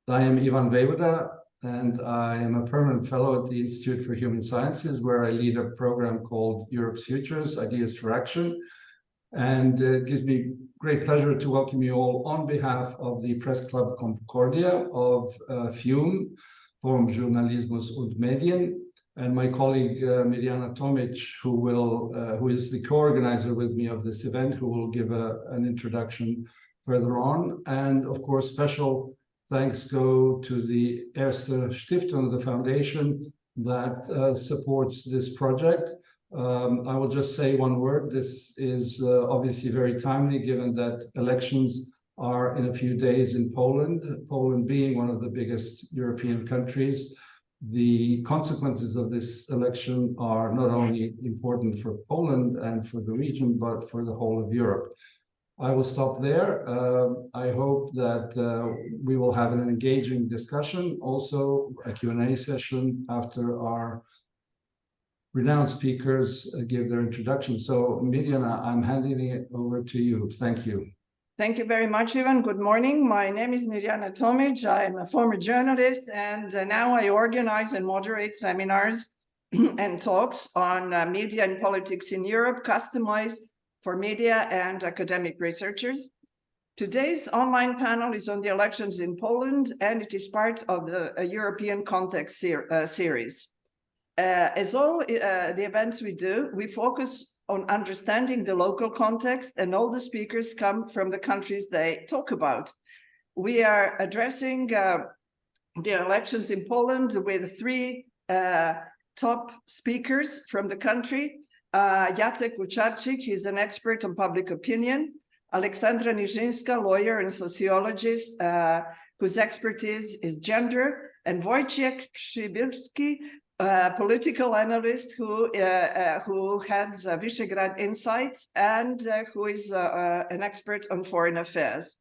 I am Ivan Vejvoda, and I am a permanent fellow at the Institute for Human Sciences, where I lead a program called Europe's Futures, Ideas for Action. And it gives me great pleasure to welcome you all on behalf of the Press Club Concordia of FIUM, Forum Journalismus und Medien, and my colleague Mirjana Tomic, who is the co-organizer with me of this event, who will give an introduction further on. And of course, special thanks go to the Erste Stiftung, the foundation that supports this project. I will just say one word. This is obviously very timely, given that elections are in a few days in Poland. Poland being one of the biggest European countries, the consequences of this election are not only important for Poland and for the region, but for the whole of Europe. I will stop there. I hope that we will have an engaging discussion, also a Q&A session after our renowned speakers give their introduction. So Mirjana, I'm handing it over to you. Thank you. Thank you very much, Ivan. Good morning. My name is Mirjana Tomic. I'm a former journalist, and now I organize and moderate seminars and talks on media and politics in Europe, customized for media and academic researchers. Today's online panel is on the elections in Poland, and it is part of the European Context series. As all the events we do, we focus on understanding the local context, and all the speakers come from the countries they talk about. We are addressing the elections in Poland with three top speakers from the country. Jacek Kuisz, he's an expert on public opinion. Aleksandra Nijińska, lawyer and sociologist, whose expertise is gender. And Wojciech Przybylski, political analyst who heads Visegrad Insights and who is an expert on foreign affairs.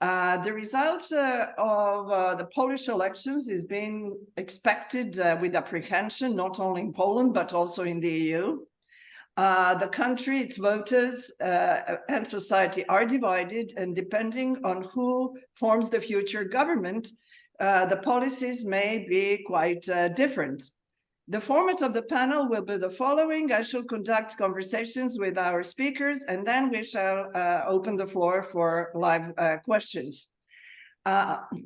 The results of the Polish elections is being expected with apprehension, not only in Poland, but also in the EU. The country, its voters and society are divided, and depending on who forms the future government, the policies may be quite different. The format of the panel will be the following. I shall conduct conversations with our speakers, and then we shall open the floor for live questions.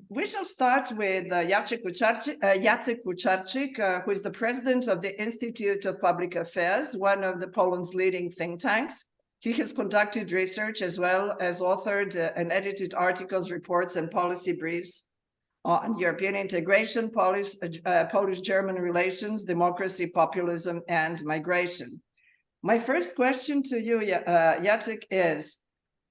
We shall start with Jacek Kuisz, who is the president of the Institute of Public Affairs, one of Poland's leading think tanks. He has conducted research as well as authored and edited articles, reports, and policy briefs on European integration, Polish-German relations, democracy, populism, and migration. My first question to you, Jacek, is,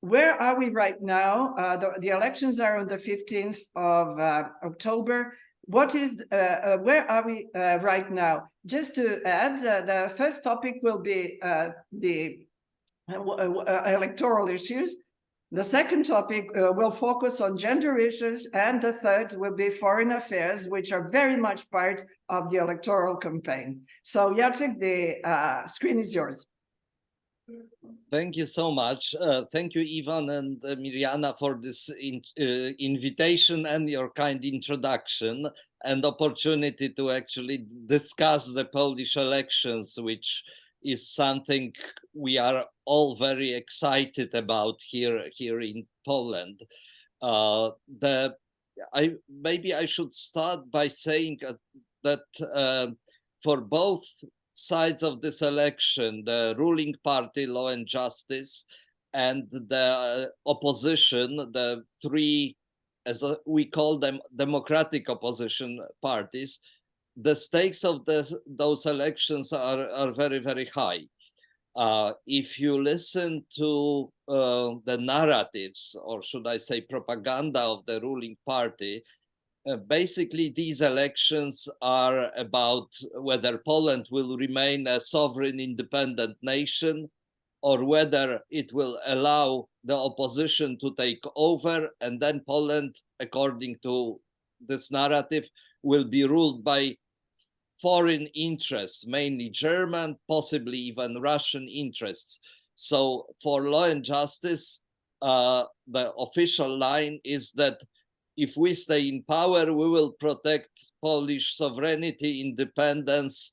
where are we right now? The elections are on the 15th of October. Where are we right now? Just to add, the first topic will be the electoral issues. The second topic will focus on gender issues, and the third will be foreign affairs, which are very much part of the electoral campaign. So Jacek, the screen is yours. Thank you so much. Thank you, Ivan and Mirjana, for this invitation and your kind introduction and opportunity to actually discuss the Polish elections, which is something we are all very excited about here in Poland. Maybe I should start by saying that for both sides of this election, the ruling party, Law and Justice, and the opposition, the three, as we call them, democratic opposition parties, the stakes of those elections are very, very high. If you listen to the narratives, or should I say propaganda of the ruling party, basically these elections are about whether Poland will remain a sovereign independent nation, or whether it will allow the opposition to take over, and then Poland, according to this narrative, will be ruled by foreign interests, mainly German, possibly even Russian interests. So for Law and Justice, the official line is that if we stay in power, we will protect Polish sovereignty, independence,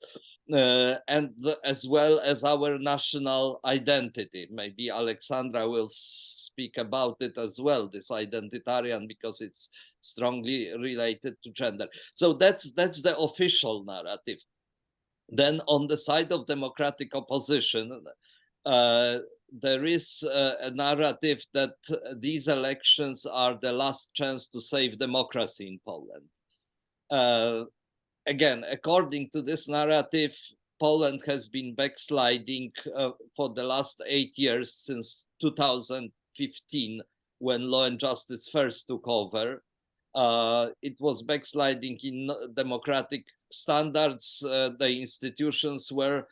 and as well as our national identity. Maybe Alexandra will speak about it as well, this identitarian, because it's strongly related to gender. So that's the official narrative. Then on the side of democratic opposition, there is a narrative that these elections are the last chance to save democracy in Poland. Again, according to this narrative, Poland has been backsliding for the last 8 years, since 2015, when Law and Justice first took over. It was backsliding in democratic standards. The institutions were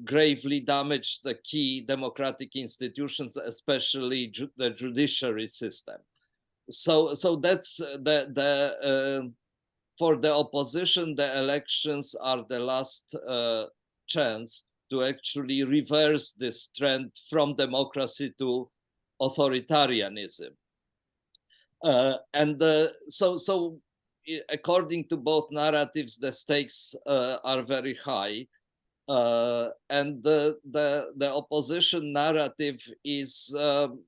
gravely damaged, the key democratic institutions, especially the judiciary system. So that's for the opposition, the elections are the last chance to actually reverse this trend from democracy to authoritarianism. So according to both narratives, the stakes are very high. And the opposition narrative is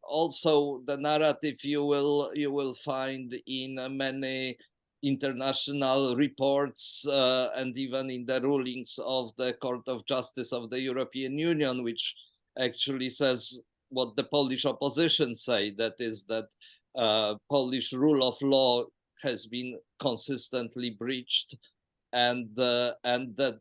also the narrative you will find in many international reports and even in the rulings of the Court of Justice of the European Union, which actually says what the Polish opposition say, that is that Polish rule of law has been consistently breached, and that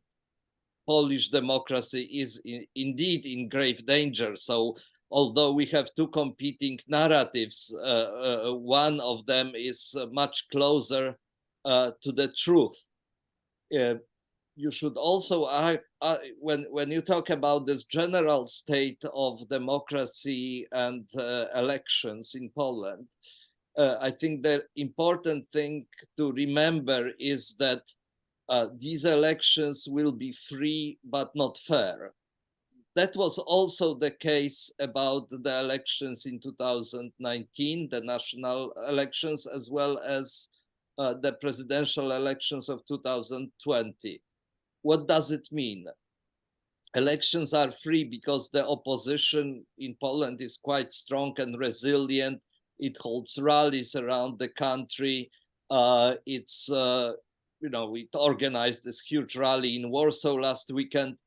Polish democracy is indeed in grave danger. So although we have two competing narratives, one of them is much closer to the truth. You should also, when you talk about this general state of democracy and elections in Poland, I think the important thing to remember is that these elections will be free but not fair. That was also the case about the elections in 2019, the national elections, as well as the presidential elections of 2020. What does it mean? Elections are free because the opposition in Poland is quite strong and resilient. It holds rallies around the country. We organized this huge rally in Warsaw last weekend.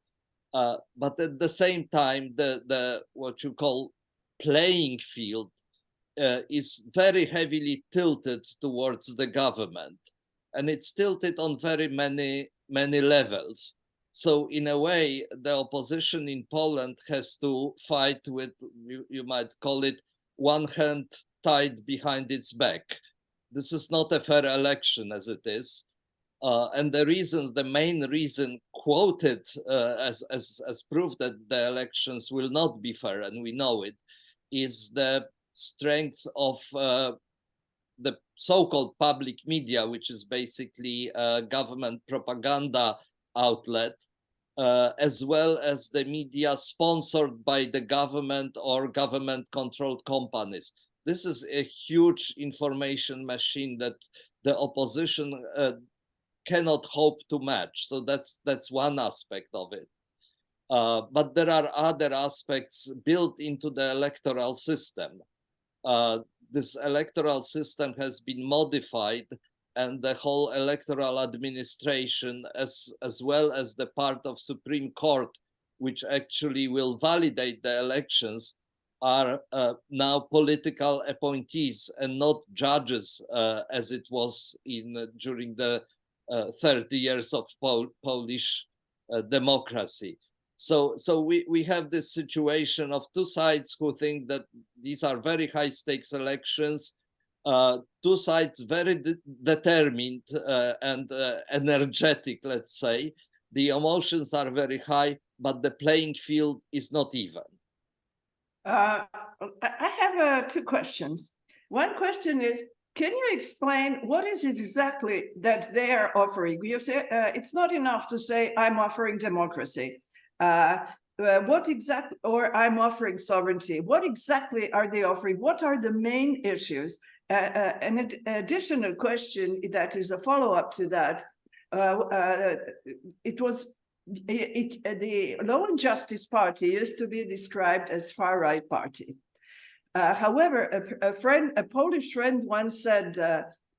But at the same time, the what you call playing field is very heavily tilted towards the government, and it's tilted on very many levels. So in a way, the opposition in Poland has to fight with, you might call it, one hand tied behind its back. This is not a fair election as it is. And the main reason quoted as proof that the elections will not be fair, and we know it, is the strength of the so-called public media, which is basically a government propaganda outlet, as well as the media sponsored by the government or government-controlled companies. This is a huge information machine that the opposition cannot hope to match. So that's one aspect of it. But there are other aspects built into the electoral system. This electoral system has been modified, and the whole electoral administration, as well as the part of Supreme Court, which actually will validate the elections, are now political appointees and not judges, as it was during the 30 years of Polish democracy. So we have this situation of two sides who think that these are very high stakes elections, two sides very determined and energetic, let's say. The emotions are very high, but the playing field is not even. I have two questions. One question is, can you explain what is it exactly that they are offering? You say it's not enough to say I'm offering democracy. What exactly, or I'm offering sovereignty? What exactly are they offering? What are the main issues? An additional question that is a follow-up to that, the Law and Justice Party used to be described as far-right party. However, a Polish friend once said,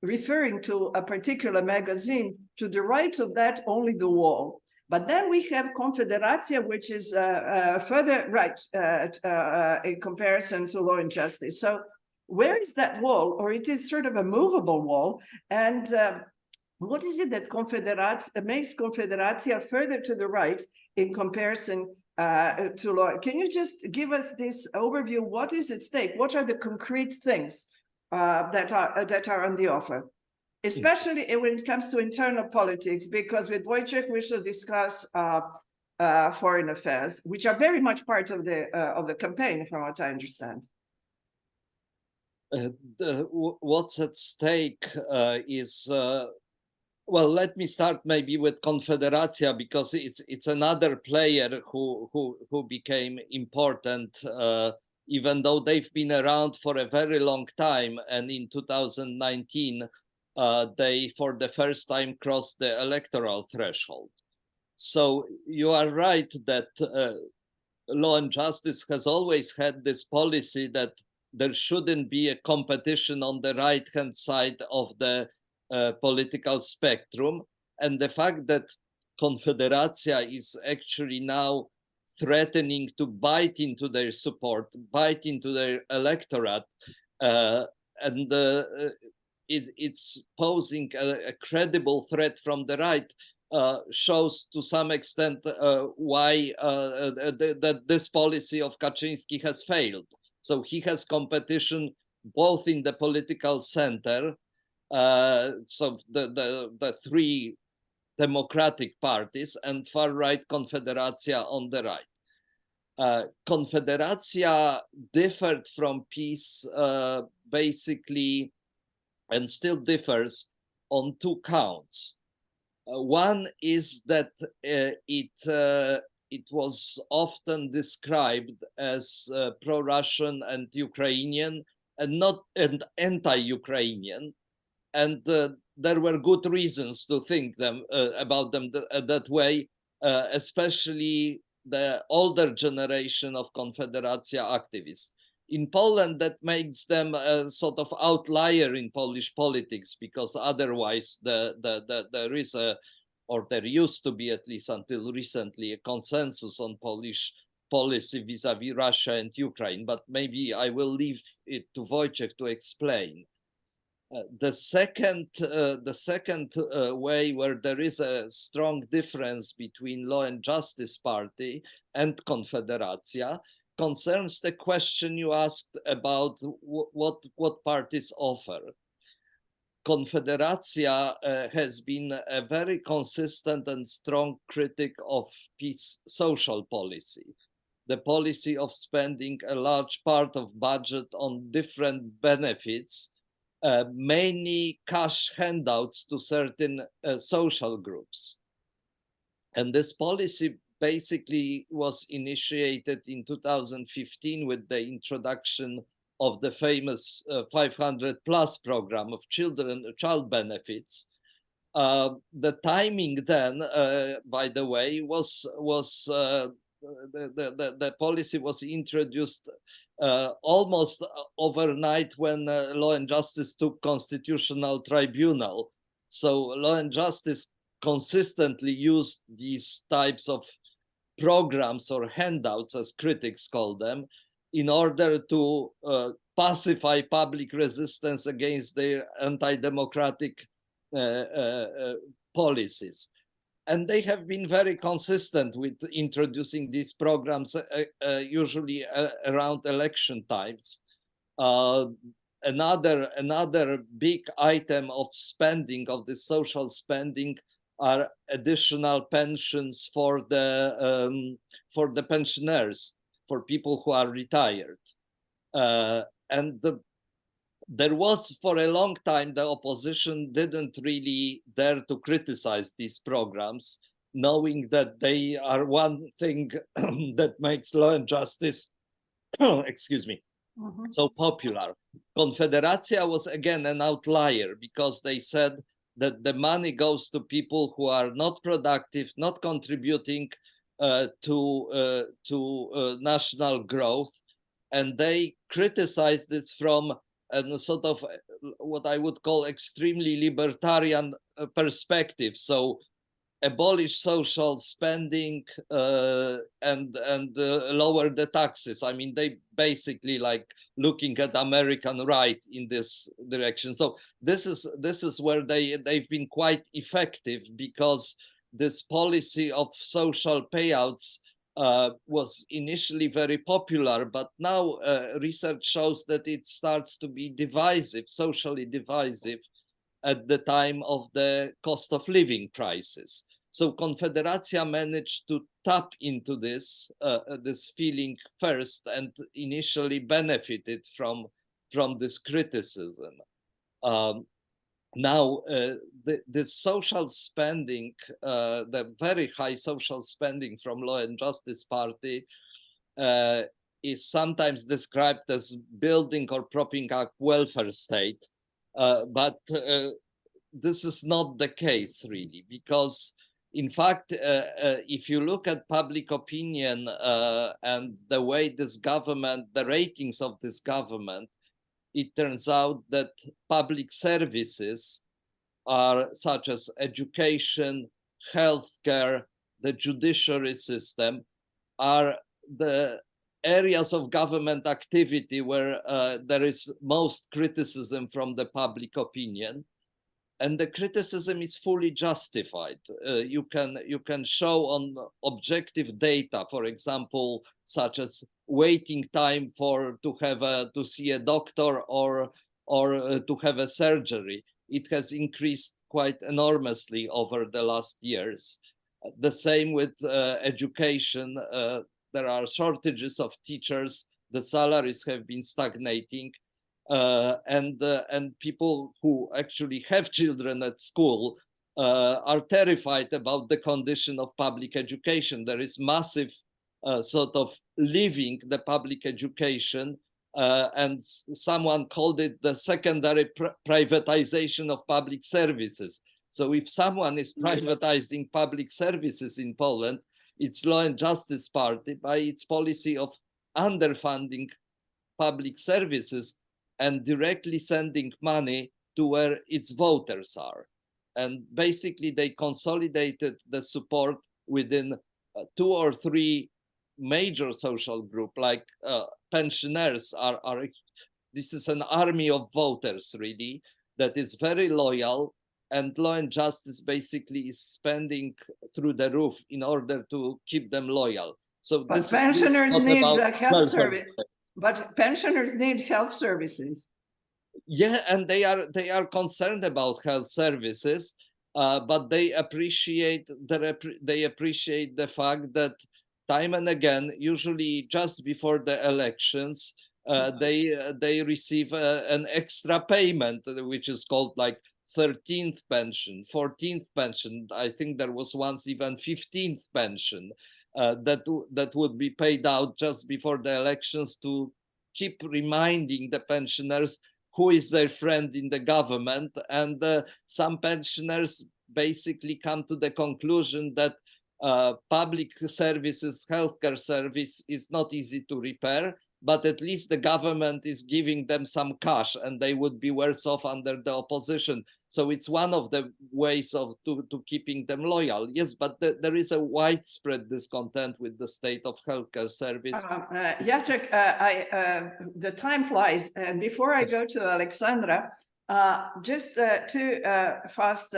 referring to a particular magazine, to the right of that, only the wall. But then we have Konfederacja, which is further right in comparison to Law and Justice. So where is that wall? Or it is sort of a movable wall. And what is it that makes Konfederacja further to the right in comparison to law? Can you just give us this overview? What is at stake? What are the concrete things that are on the offer? Especially when it comes to internal politics, because with Wojciech we shall discuss foreign affairs, which are very much part of the campaign, from what I understand. What's at stake is well, let me start maybe with Konfederacja, because it's another player who became important, even though they've been around for a very long time, and in 2019 they for the first time crossed the electoral threshold. So you are right that Law and Justice has always had this policy that there shouldn't be a competition on the right-hand side of the political spectrum. And the fact that Konfederacja is actually now threatening to bite into their support, bite into their electorate, and it's posing a credible threat from the right, shows to some extent why that this policy of Kaczyński has failed. So he has competition both in the political center, so the three democratic parties, and far-right Konfederacja on the right. Konfederacja differed from PiS basically, and still differs, on two counts. One is that it was often described as pro-Russian and Ukrainian, and anti-Ukrainian, and there were good reasons to think about them that way, especially the older generation of Konfederacja activists. In Poland, that makes them a sort of outlier in Polish politics, because otherwise there is or there used to be, at least until recently, a consensus on Polish policy vis-a-vis Russia and Ukraine. But maybe I will leave it to Wojciech to explain. The second way where there is a strong difference between Law and Justice Party and Konfederacja concerns the question you asked about what parties offer. Konfederacja has been a very consistent and strong critic of PiS social policy, the policy of spending a large part of budget on different benefits, mainly cash handouts to certain social groups. And this policy basically was initiated in 2015 with the introduction of the famous 500 plus program of child benefits. The timing then, by the way, was the policy was introduced almost overnight when Law and Justice took constitutional tribunal. So Law and Justice consistently used these types of programs or handouts, as critics call them, in order to pacify public resistance against their anti-democratic policies. And they have been very consistent with introducing these programs, usually around election times. Another big item of spending, of the social spending, are additional pensions for the pensioners, for people who are retired. There was, for a long time, the opposition didn't really dare to criticize these programs, knowing that they are one thing that makes Law and Justice, excuse me, so popular. Confederacja was again an outlier because they said that the money goes to people who are not productive, not contributing to national growth, and they criticized this from a sort of what I would call extremely libertarian perspective. So abolish social spending and lower the taxes. I mean, they basically like looking at American right in this direction. So this is where they've been quite effective, because this policy of social payouts was initially very popular, but now research shows that it starts to be divisive, socially divisive, at the time of the cost of living crisis. So Confederacja managed to tap into this this feeling first, and initially benefited from this criticism. Now, the social spending, the very high social spending from Law and Justice Party is sometimes described as building or propping up welfare state. But this is not the case, really, because in fact, if you look at public opinion and the way this government, the ratings of this government, it turns out that public services are such as education, healthcare, the judiciary system are the areas of government activity where there is most criticism from the public opinion. And the criticism is fully justified. You can show on objective data, for example, such as waiting time to see a doctor or to have a surgery. It has increased quite enormously over the last years. The same with education. There are shortages of teachers. The salaries have been stagnating. And people who actually have children at school are terrified about the condition of public education. There is massive sort of leaving the public education, and someone called it the secondary privatization of public services. So if someone is privatizing public services in Poland, it's Law and Justice Party by its policy of underfunding public services and directly sending money to where its voters are. And basically they consolidated the support within 2 or 3 major social groups, like pensioners are, this is an army of voters really, that is very loyal, and Law and Justice basically is spending through the roof in order to keep them loyal. So but pensioners need health service. But pensioners need health services. Yeah, and they are concerned about health services, but they appreciate the fact that time and again, usually just before the elections, they receive an extra payment, which is called like 13th pension, 14th pension. I think there was once even 15th pension that would be paid out just before the elections to keep reminding the pensioners who is their friend in the government. And some pensioners basically come to the conclusion that public services, healthcare service is not easy to repair, but at least the government is giving them some cash and they would be worse off under the opposition. So it's one of the ways of to keeping them loyal. Yes, but there is a widespread discontent with the state of healthcare service. Jacek, the time flies. And before I go to Alexandra, just 2 fast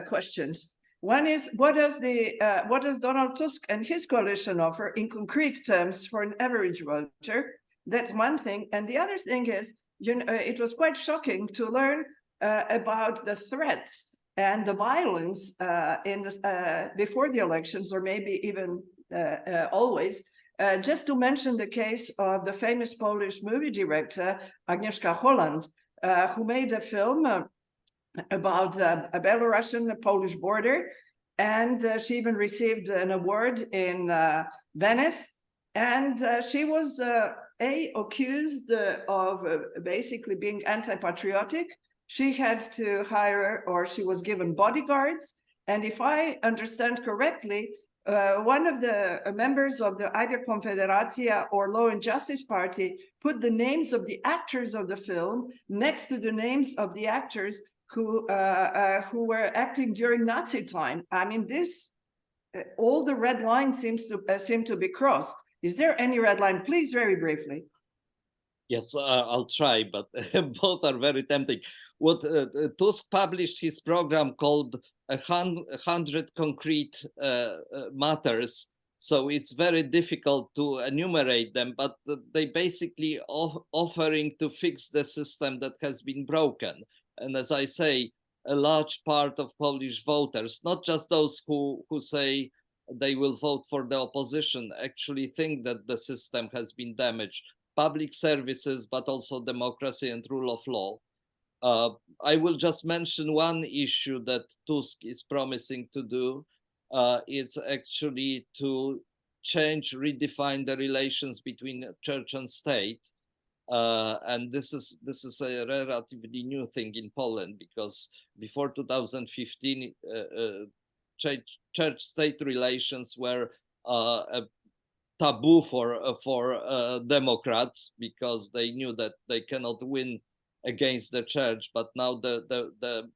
questions. One is, what does Donald Tusk and his coalition offer in concrete terms for an average voter? That's one thing. And the other thing is, it was quite shocking to learn about the threats and the violence before the elections, or maybe even always. Just to mention the case of the famous Polish movie director, Agnieszka Holland, who made a film about a Belarusian-Polish border, and she even received an award in Venice. And she was accused of basically being anti-patriotic. She had to hire, or she was given bodyguards. And if I understand correctly, one of the members of the either Confederacja or Law and Justice Party put the names of the actors of the film next to the names of the actors who were acting during Nazi time. I mean, this all the red lines seem to be crossed. Is there any red line? Please, very briefly. Yes, I'll try, but both are very tempting. What Tusk published his program called 100 Concrete Matters. So it's very difficult to enumerate them, but they basically offering to fix the system that has been broken. And as I say, a large part of Polish voters, not just those who say they will vote for the opposition, actually think that the system has been damaged. Public services, but also democracy and rule of law. I will just mention one issue that Tusk is promising to do. It's actually to redefine the relations between church and state. And this is a relatively new thing in Poland, because before 2015, church-state relations were a taboo for Democrats, because they knew that they cannot win against the church. But now the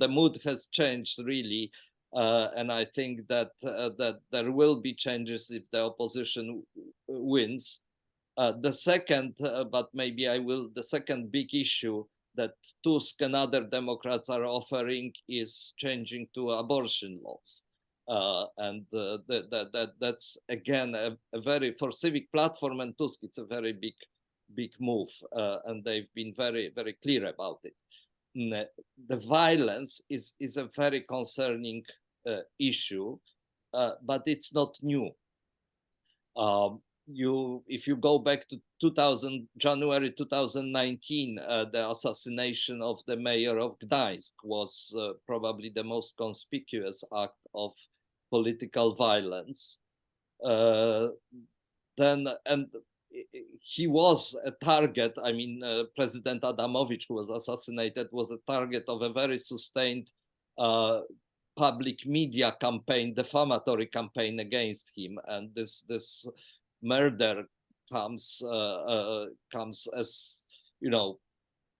mood has changed really, and I think that that there will be changes if the opposition wins. The second, the second big issue that Tusk and other Democrats are offering is changing to abortion laws. And that's again a very, for Civic Platform and Tusk, it's a very big move, and they've been very clear about it. The violence is a very concerning issue, but it's not new. If you go back to January 2019, the assassination of the mayor of Gdańsk was probably the most conspicuous act of political violence. He was a target. I mean, President Adamowicz, who was assassinated, was a target of a very sustained public media campaign, defamatory campaign against him, and this murder comes as, you know,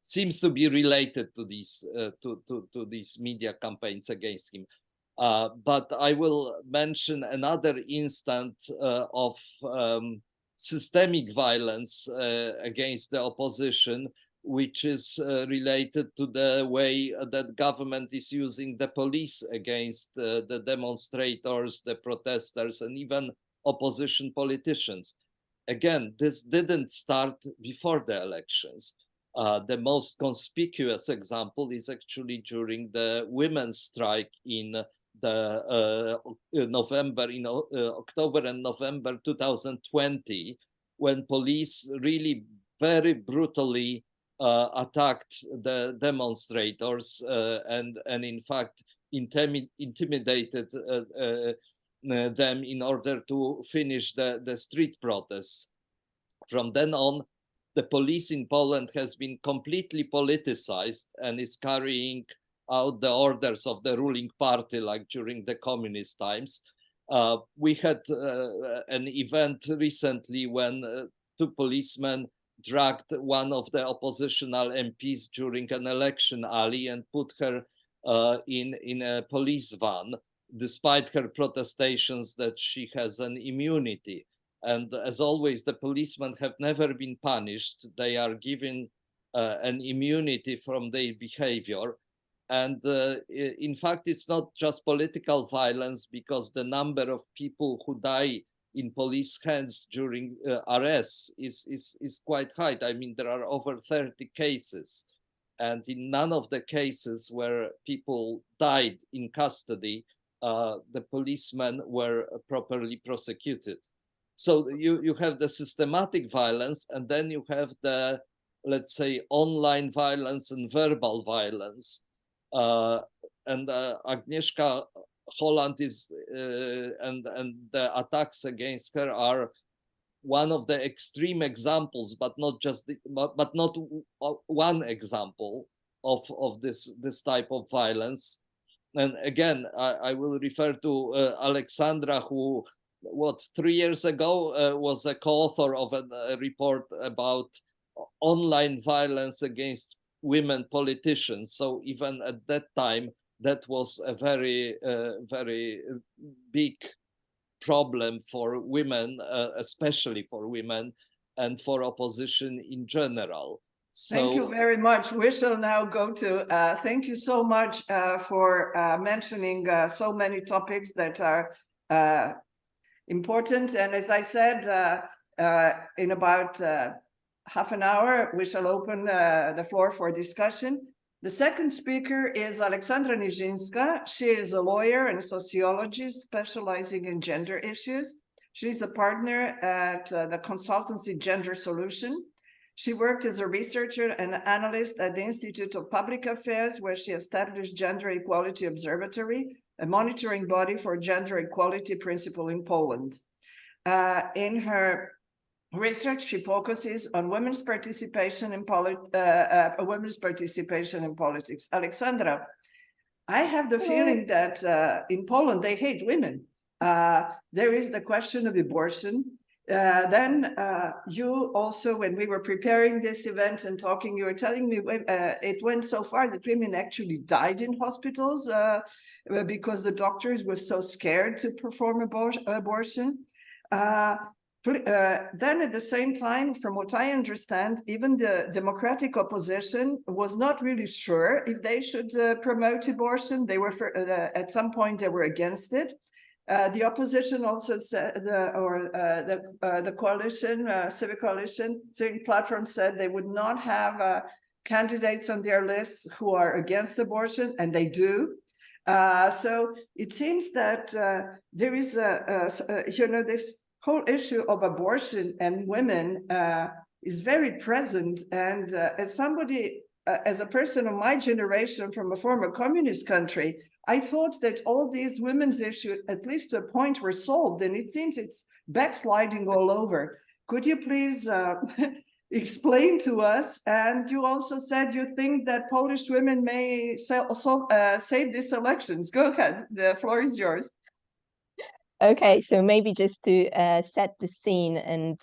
seems to be related to these to these media campaigns against him. But I will mention another instance of systemic violence against the opposition, which is related to the way that government is using the police against the demonstrators, the protesters, and even opposition politicians. Again, this didn't start before the elections. The most conspicuous example is actually during the women's strike in the October and November 2020, when police really very brutally attacked the demonstrators and in fact intimidated them in order to finish the street protests. From then on, the police in Poland has been completely politicized and is carrying out the orders of the ruling party, like during the communist times. We had an event recently when two policemen dragged one of the oppositional MPs during an election alley and put her in a police van, despite her protestations that she has an immunity. And as always, the policemen have never been punished. They are given an immunity from their behavior. And in fact, it's not just political violence, because the number of people who die in police hands during arrests is quite high. I mean, there are over 30 cases. And in none of the cases where people died in custody, the policemen were properly prosecuted. So you have the systematic violence, and then you have the, let's say, online violence and verbal violence. And Agnieszka Holland is, and the attacks against her are one of the extreme examples, but not just but not one example of this type of violence. And again, I will refer to Alexandra, who 3 years ago was a co-author of a report about online violence against women politicians. So even at that time, that was a very big problem for women, especially for women, and for opposition in general. So, thank you very much. We shall now go to, thank you so much for mentioning so many topics that are important. And as I said, in about half an hour, we shall open the floor for discussion. The second speaker is Aleksandra Nizinska. She is a lawyer and sociologist specializing in gender issues. She's a partner at the consultancy Gender Solution. She worked as a researcher and analyst at the Institute of Public Affairs, where she established Gender Equality Observatory, a monitoring body for gender equality principle in Poland. In her research, she focuses on women's participation in politics. Alexandra, I have the feeling that in Poland they hate women. There is the question of abortion. Then you also, when we were preparing this event and talking, you were telling me it went so far that women actually died in hospitals because the doctors were so scared to perform abortion. Then at the same time, from what I understand, even the democratic opposition was not really sure if they should promote abortion. They were, at some point, they were against it. The opposition also said, the coalition, civic platform said they would not have candidates on their lists who are against abortion, and they do. So it seems that there is this whole issue of abortion and women is very present. And as somebody, as a person of my generation from a former communist country, I thought that all these women's issues, at least to a point, were solved. And it seems it's backsliding all over. Could you please explain to us? And you also said you think that Polish women may save these elections. Go ahead, the floor is yours. Okay, so maybe just to set the scene and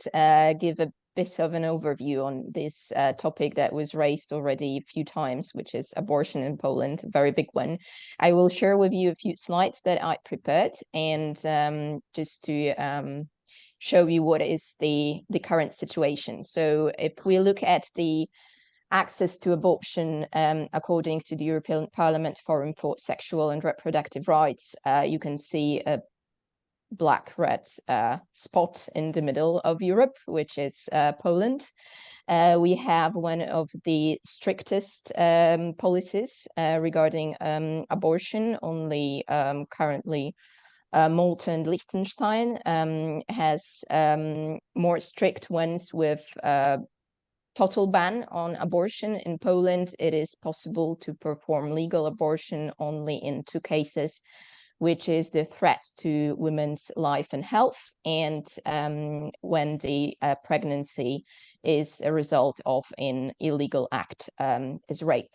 give a bit of an overview on this topic that was raised already a few times, which is abortion in Poland, a very big one. I will share with you a few slides that I prepared, and just to show you what is the current situation. So if we look at the access to abortion, according to the European Parliament Forum for Sexual and Reproductive Rights, you can see a black-red spot in the middle of Europe, which is Poland. We have one of the strictest policies regarding abortion. Only currently Malta and Liechtenstein has more strict ones with total ban on abortion. In Poland, it is possible to perform legal abortion only in 2 cases, which is the threat to women's life and health, and when the pregnancy is a result of an illegal act, as rape.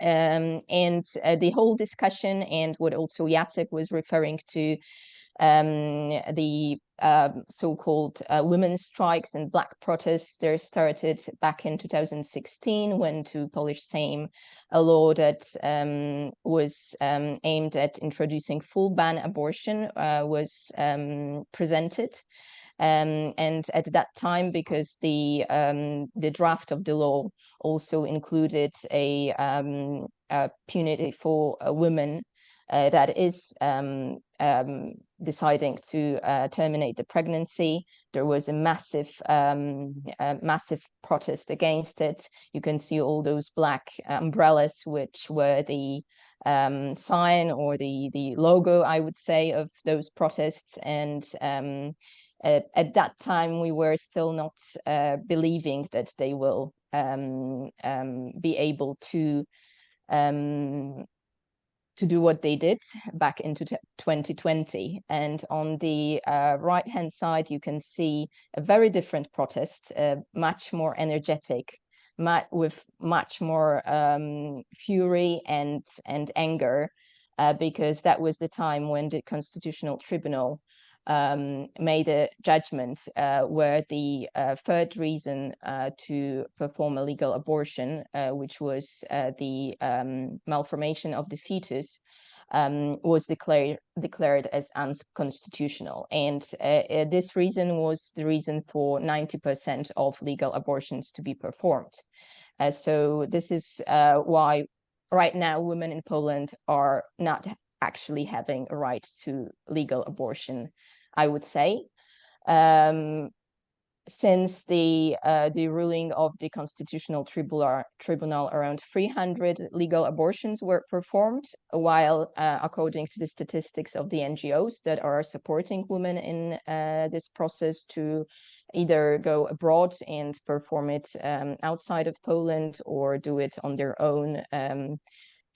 And the whole discussion, and what also Jacek was referring to, the so-called women's strikes and black protests, they started back in 2016 when to Polish Sejm a law that was aimed at introducing full ban abortion was presented. And at that time, because the draft of the law also included a punity for women that is deciding to terminate the pregnancy, there was a massive protest against it. You can see all those black umbrellas, which were the sign or the logo, I would say, of those protests. And at that time, we were still not believing that they will be able to to do what they did back into 2020. And on the right-hand side, you can see a very different protest, much more energetic, with much more fury and anger, because that was the time when the Constitutional Tribunal made a judgment where the third reason to perform a legal abortion, which was the malformation of the fetus, was declared as unconstitutional. And this reason was the reason for 90% of legal abortions to be performed. So this is why right now women in Poland are not actually having a right to legal abortion, I would say. Since the ruling of the Constitutional Tribunal, around 300 legal abortions were performed, while according to the statistics of the NGOs that are supporting women in this process to either go abroad and perform it outside of Poland or do it on their own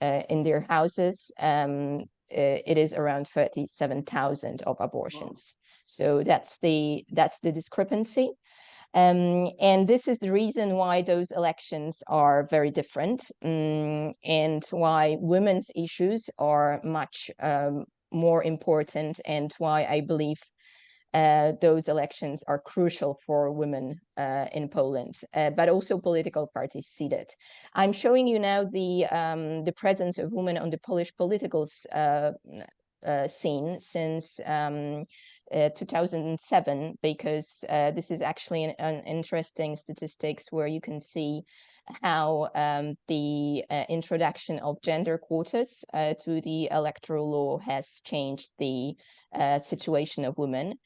in their houses, it is around 37,000 of abortions. So that's the discrepancy. And this is the reason why those elections are very different, and why women's issues are much more important, and why I believe those elections are crucial for women in Poland, but also political parties see that. I'm showing you now the presence of women on the Polish political scene since 2007, because this is actually an interesting statistics where you can see how the introduction of gender quotas to the electoral law has changed the situation of women.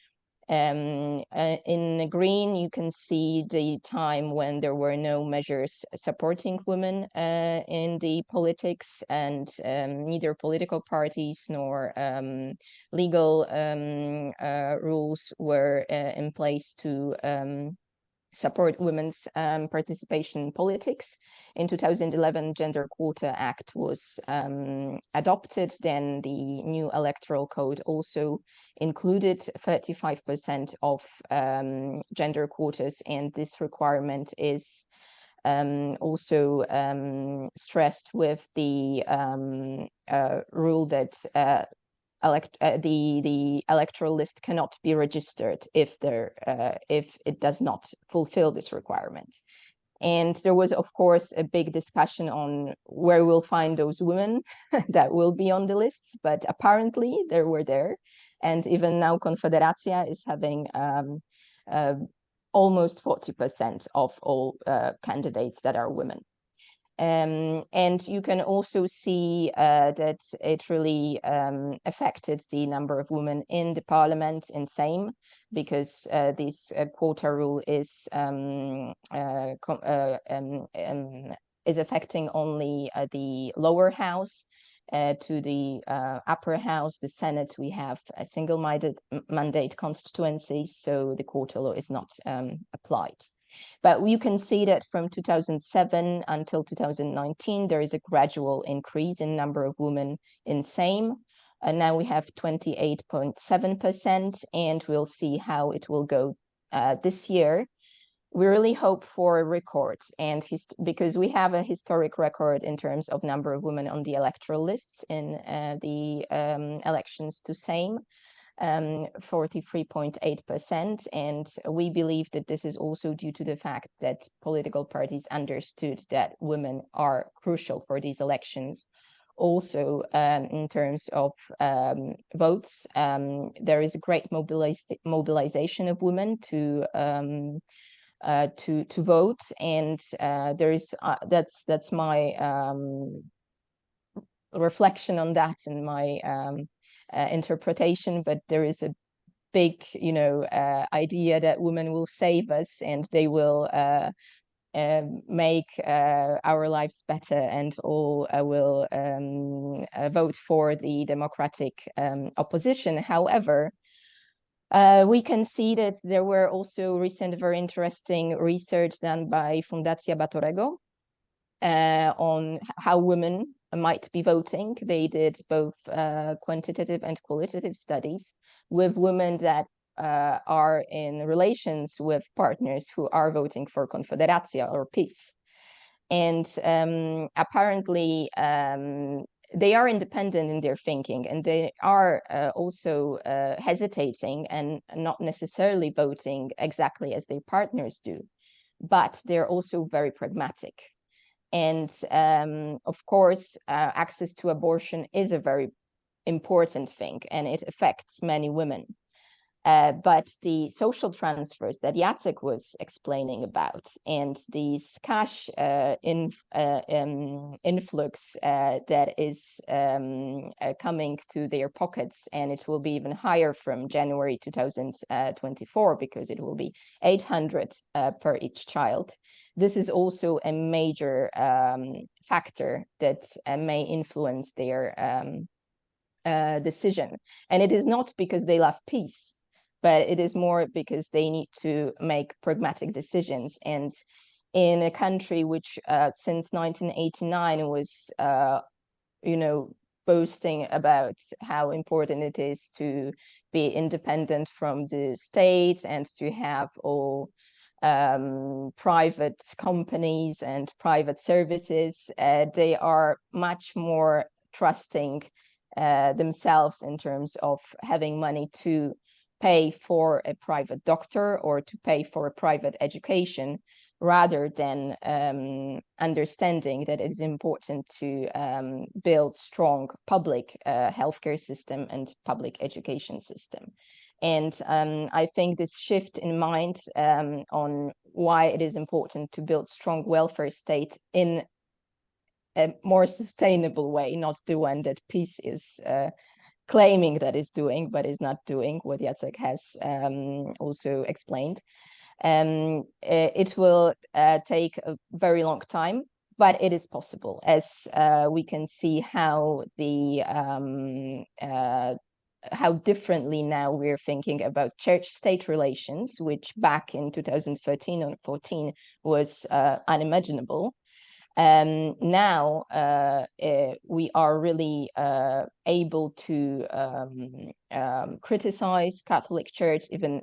In green, you can see the time when there were no measures supporting women in the politics, and neither political parties nor legal rules were in place to support women's participation in politics. In 2011, Gender Quota Act was adopted. Then the new electoral code also included 35% of gender quotas, and this requirement is also stressed with the rule that the electoral list cannot be registered if it does not fulfill this requirement. And there was, of course, a big discussion on where we'll find those women that will be on the lists, but apparently they were there. And even now Confederacja is having almost 40% of all candidates that are women. And you can also see that it really affected the number of women in the parliament in Sejm, because this quota rule is affecting only the lower house. To the upper house, the Senate, we have a single mandate constituencies, so the quota law is not applied. But you can see that from 2007 until 2019, there is a gradual increase in number of women in Sejm. And now we have 28.7%, and we'll see how it will go this year. We really hope for a record, and because we have a historic record in terms of number of women on the electoral lists in the elections to Sejm. 43.8%, and we believe that this is also due to the fact that political parties understood that women are crucial for these elections. Also, in terms of votes, there is a great mobilization of women to vote, and there is that's my reflection on that and my interpretation, but there is a big, idea that women will save us and they will make our lives better, and all will vote for the democratic opposition. However, we can see that there were also recent very interesting research done by Fundacja Batorego on how women might be voting. They did both quantitative and qualitative studies with women that are in relations with partners who are voting for Konfederacja or peace. And apparently they are independent in their thinking, and they are also hesitating and not necessarily voting exactly as their partners do, but they're also very pragmatic. And of course, access to abortion is a very important thing, and it affects many women. But the social transfers that Jacek was explaining about, and these cash influx that is coming to their pockets, and it will be even higher from January 2024, because it will be 800 per each child. This is also a major factor that may influence their decision. And it is not because they love peace, but it is more because they need to make pragmatic decisions. And in a country which since 1989 was, boasting about how important it is to be independent from the state and to have all private companies and private services, they are much more trusting themselves in terms of having money to pay for a private doctor or to pay for a private education, rather than understanding that it's important to build strong public healthcare system and public education system. And I think this shift in mind on why it is important to build strong welfare state in a more sustainable way, not the one that peace is claiming that is doing, but is not doing, what Jacek has also explained. It will take a very long time, but it is possible, as we can see how the how differently now we're thinking about church-state relations, which back in 2013 and 14 was unimaginable. Now we are really able to criticize Catholic Church. Even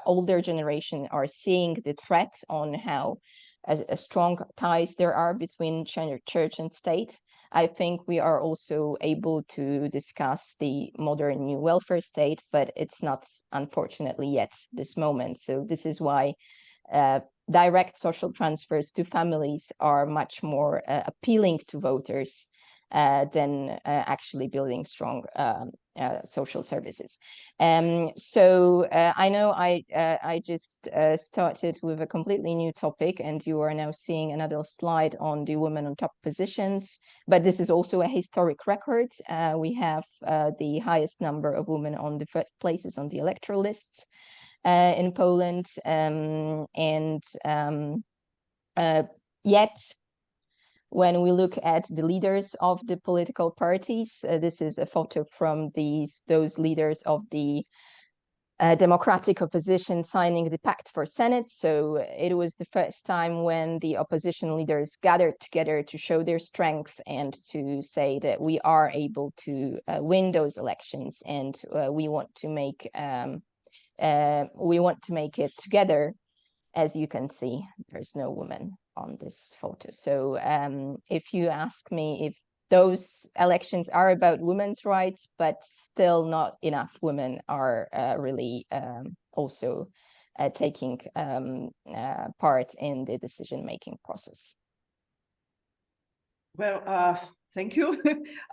older generation are seeing the threat on how strong ties there are between church and state. I think we are also able to discuss the modern new welfare state, but it's not, unfortunately, yet this moment. So this is why direct social transfers to families are much more appealing to voters than actually building strong social services. So I know I just started with a completely new topic, and you are now seeing another slide on the women on top positions, but this is also a historic record. We have the highest number of women on the first places on the electoral lists in Poland, yet when we look at the leaders of the political parties, this is a photo from those leaders of the democratic opposition signing the pact for Senate. So it was the first time when the opposition leaders gathered together to show their strength and to say that we are able to win those elections, and we want to make it together. As you can see, there's no woman on this photo. So if you ask me if those elections are about women's rights, but still not enough women are really also taking part in the decision-making process. Well, thank you.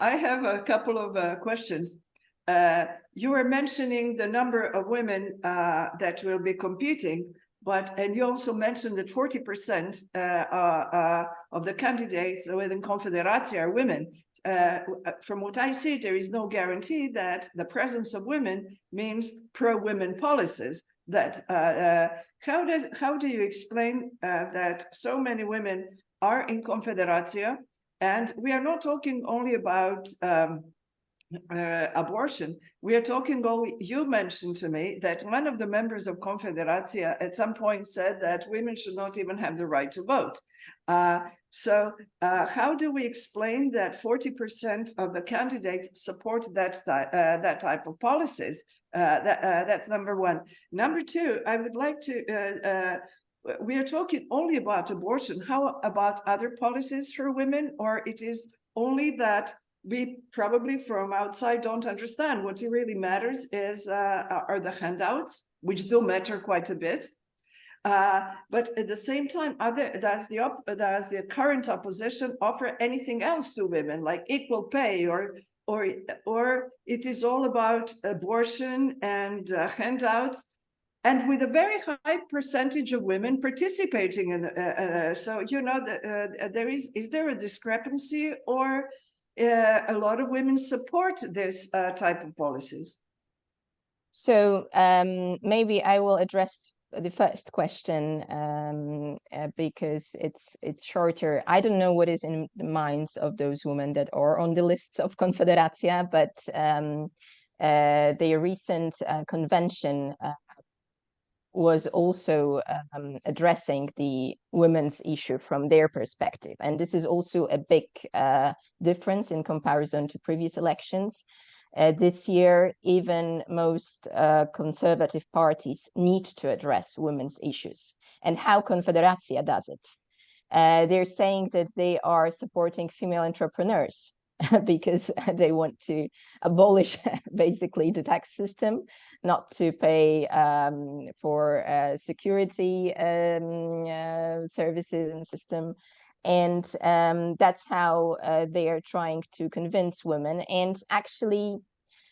I have a couple of questions. You were mentioning the number of women that will be competing, and you also mentioned that 40% of the candidates within Confederacja are women. From what I see, there is no guarantee that the presence of women means pro-women policies. That how do you explain that so many women are in Confederacja? And we are not talking only about abortion. We are talking you mentioned to me that one of the members of Confederacja at some point said that women should not even have the right to vote. So how do we explain that 40% of the candidates support that type of policies? That's number one. Number two, I would like to, we are talking only about abortion. How about other policies for women? Or it is only that we probably from outside don't understand. What really matters is are the handouts, which do matter quite a bit. But at the same time, does the current opposition offer anything else to women, like equal pay, or it is all about abortion and handouts, and with a very high percentage of women participating in so you know is there a discrepancy, or a lot of women support this type of policies? So maybe I will address the first question because it's shorter. I don't know what is in the minds of those women that are on the lists of Konfederacja, but the recent convention was also addressing the women's issue from their perspective. And this is also a big difference in comparison to previous elections. This year, even most conservative parties need to address women's issues. And how Konfederacja does it? They're saying that they are supporting female entrepreneurs because they want to abolish basically the tax system, not to pay for security services and system. And that's how they are trying to convince women. And actually,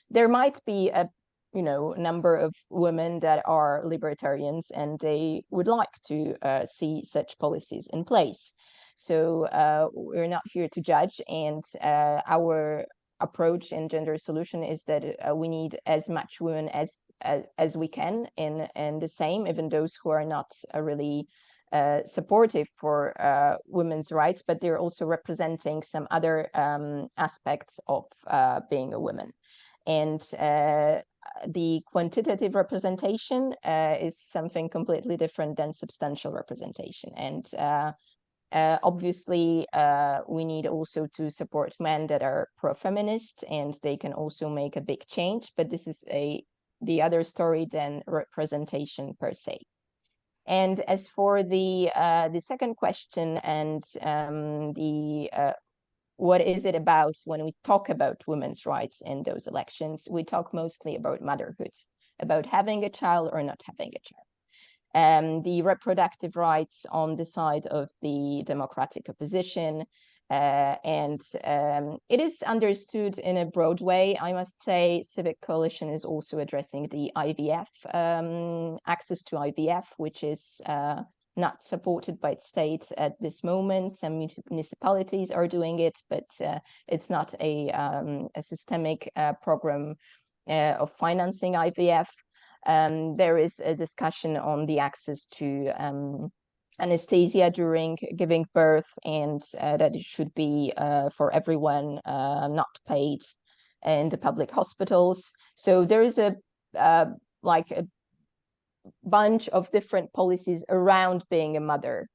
there might be a number of women that are libertarians and they would like to see such policies in place. So we're not here to judge, and our approach in gender solution is that we need as much women as we can in the same, even those who are not really supportive for women's rights, but they're also representing some other aspects of being a woman. And the quantitative representation is something completely different than substantial representation. And obviously, we need also to support men that are pro-feminist, and they can also make a big change. But this is the other story than representation per se. And as for the second question and what is it about when we talk about women's rights in those elections, we talk mostly about motherhood, about having a child or not having a child. The reproductive rights on the side of the democratic opposition. And it is understood in a broad way. I must say Civic Coalition is also addressing the IVF, access to IVF, which is not supported by the state at this moment. Some municipalities are doing it, but it's not a systemic program of financing IVF. There is a discussion on the access to anesthesia during giving birth, and that it should be for everyone, not paid in the public hospitals. So there is a bunch of different policies around being a mother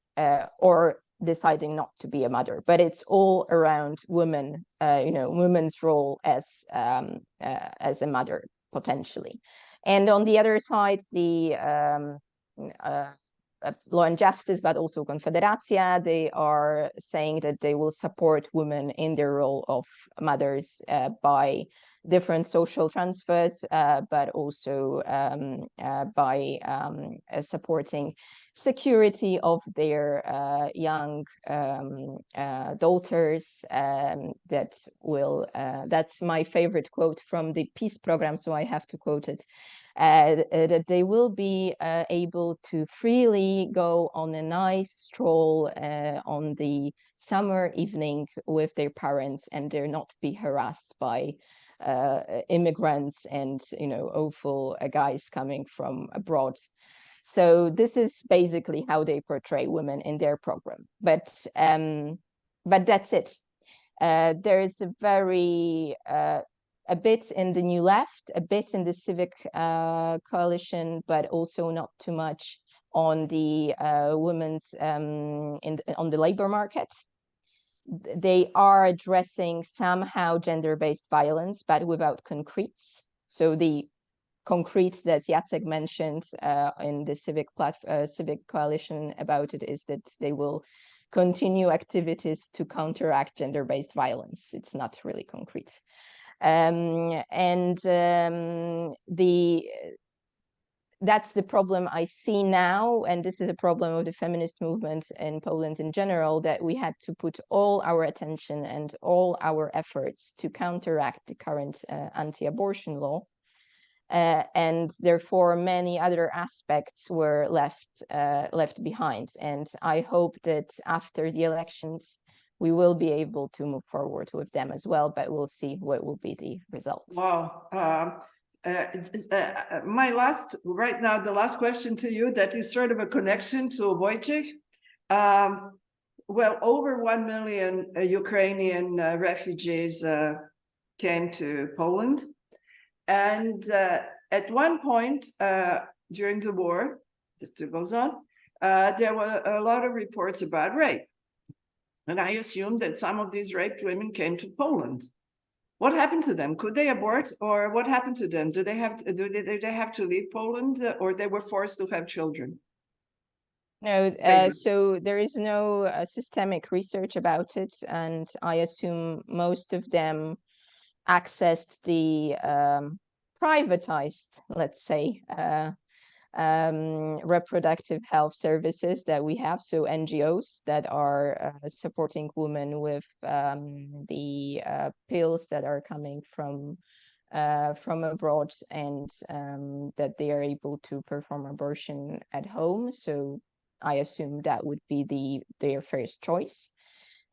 or deciding not to be a mother, but it's all around women, women's role as a mother potentially. And on the other side, the Law and Justice, but also Konfederacja, they are saying that they will support women in their role of mothers by different social transfers, but also by supporting security of their young daughters. That's my favorite quote from the peace program, so I have to quote it. That they will be able to freely go on a nice stroll on the summer evening with their parents, and they're not be harassed by immigrants and awful guys coming from abroad. So this is basically how they portray women in their program. But that's it. There is a very a bit in the New Left, a bit in the Civic Coalition, but also not too much on the women's on the labor market. they are addressing somehow gender-based violence, but without concretes. So the concrete that Jacek mentioned in the civic coalition about it is that they will continue activities to counteract gender-based violence. It's not really concrete. That's the problem I see now, and this is a problem of the feminist movement in Poland in general, that we had to put all our attention and all our efforts to counteract the current anti-abortion law. And therefore many other aspects were left behind. And I hope that after the elections, we will be able to move forward with them as well, but we'll see what will be the result. Wow. The last question to you, that is sort of a connection to Wojciech. Well, over 1 million Ukrainian refugees came to Poland. And at one point during the war, this still goes on, there were a lot of reports about rape. And I assumed that some of these raped women came to Poland. What happened to them? Could they abort, or what happened to them? Do they have to leave Poland, or they were forced to have children? No, so there is no systemic research about it, and I assume most of them accessed the privatized, let's say, reproductive health services that we have, so NGOs that are supporting women with the pills that are coming from abroad, and that they are able to perform abortion at home. So I assume that would be their first choice.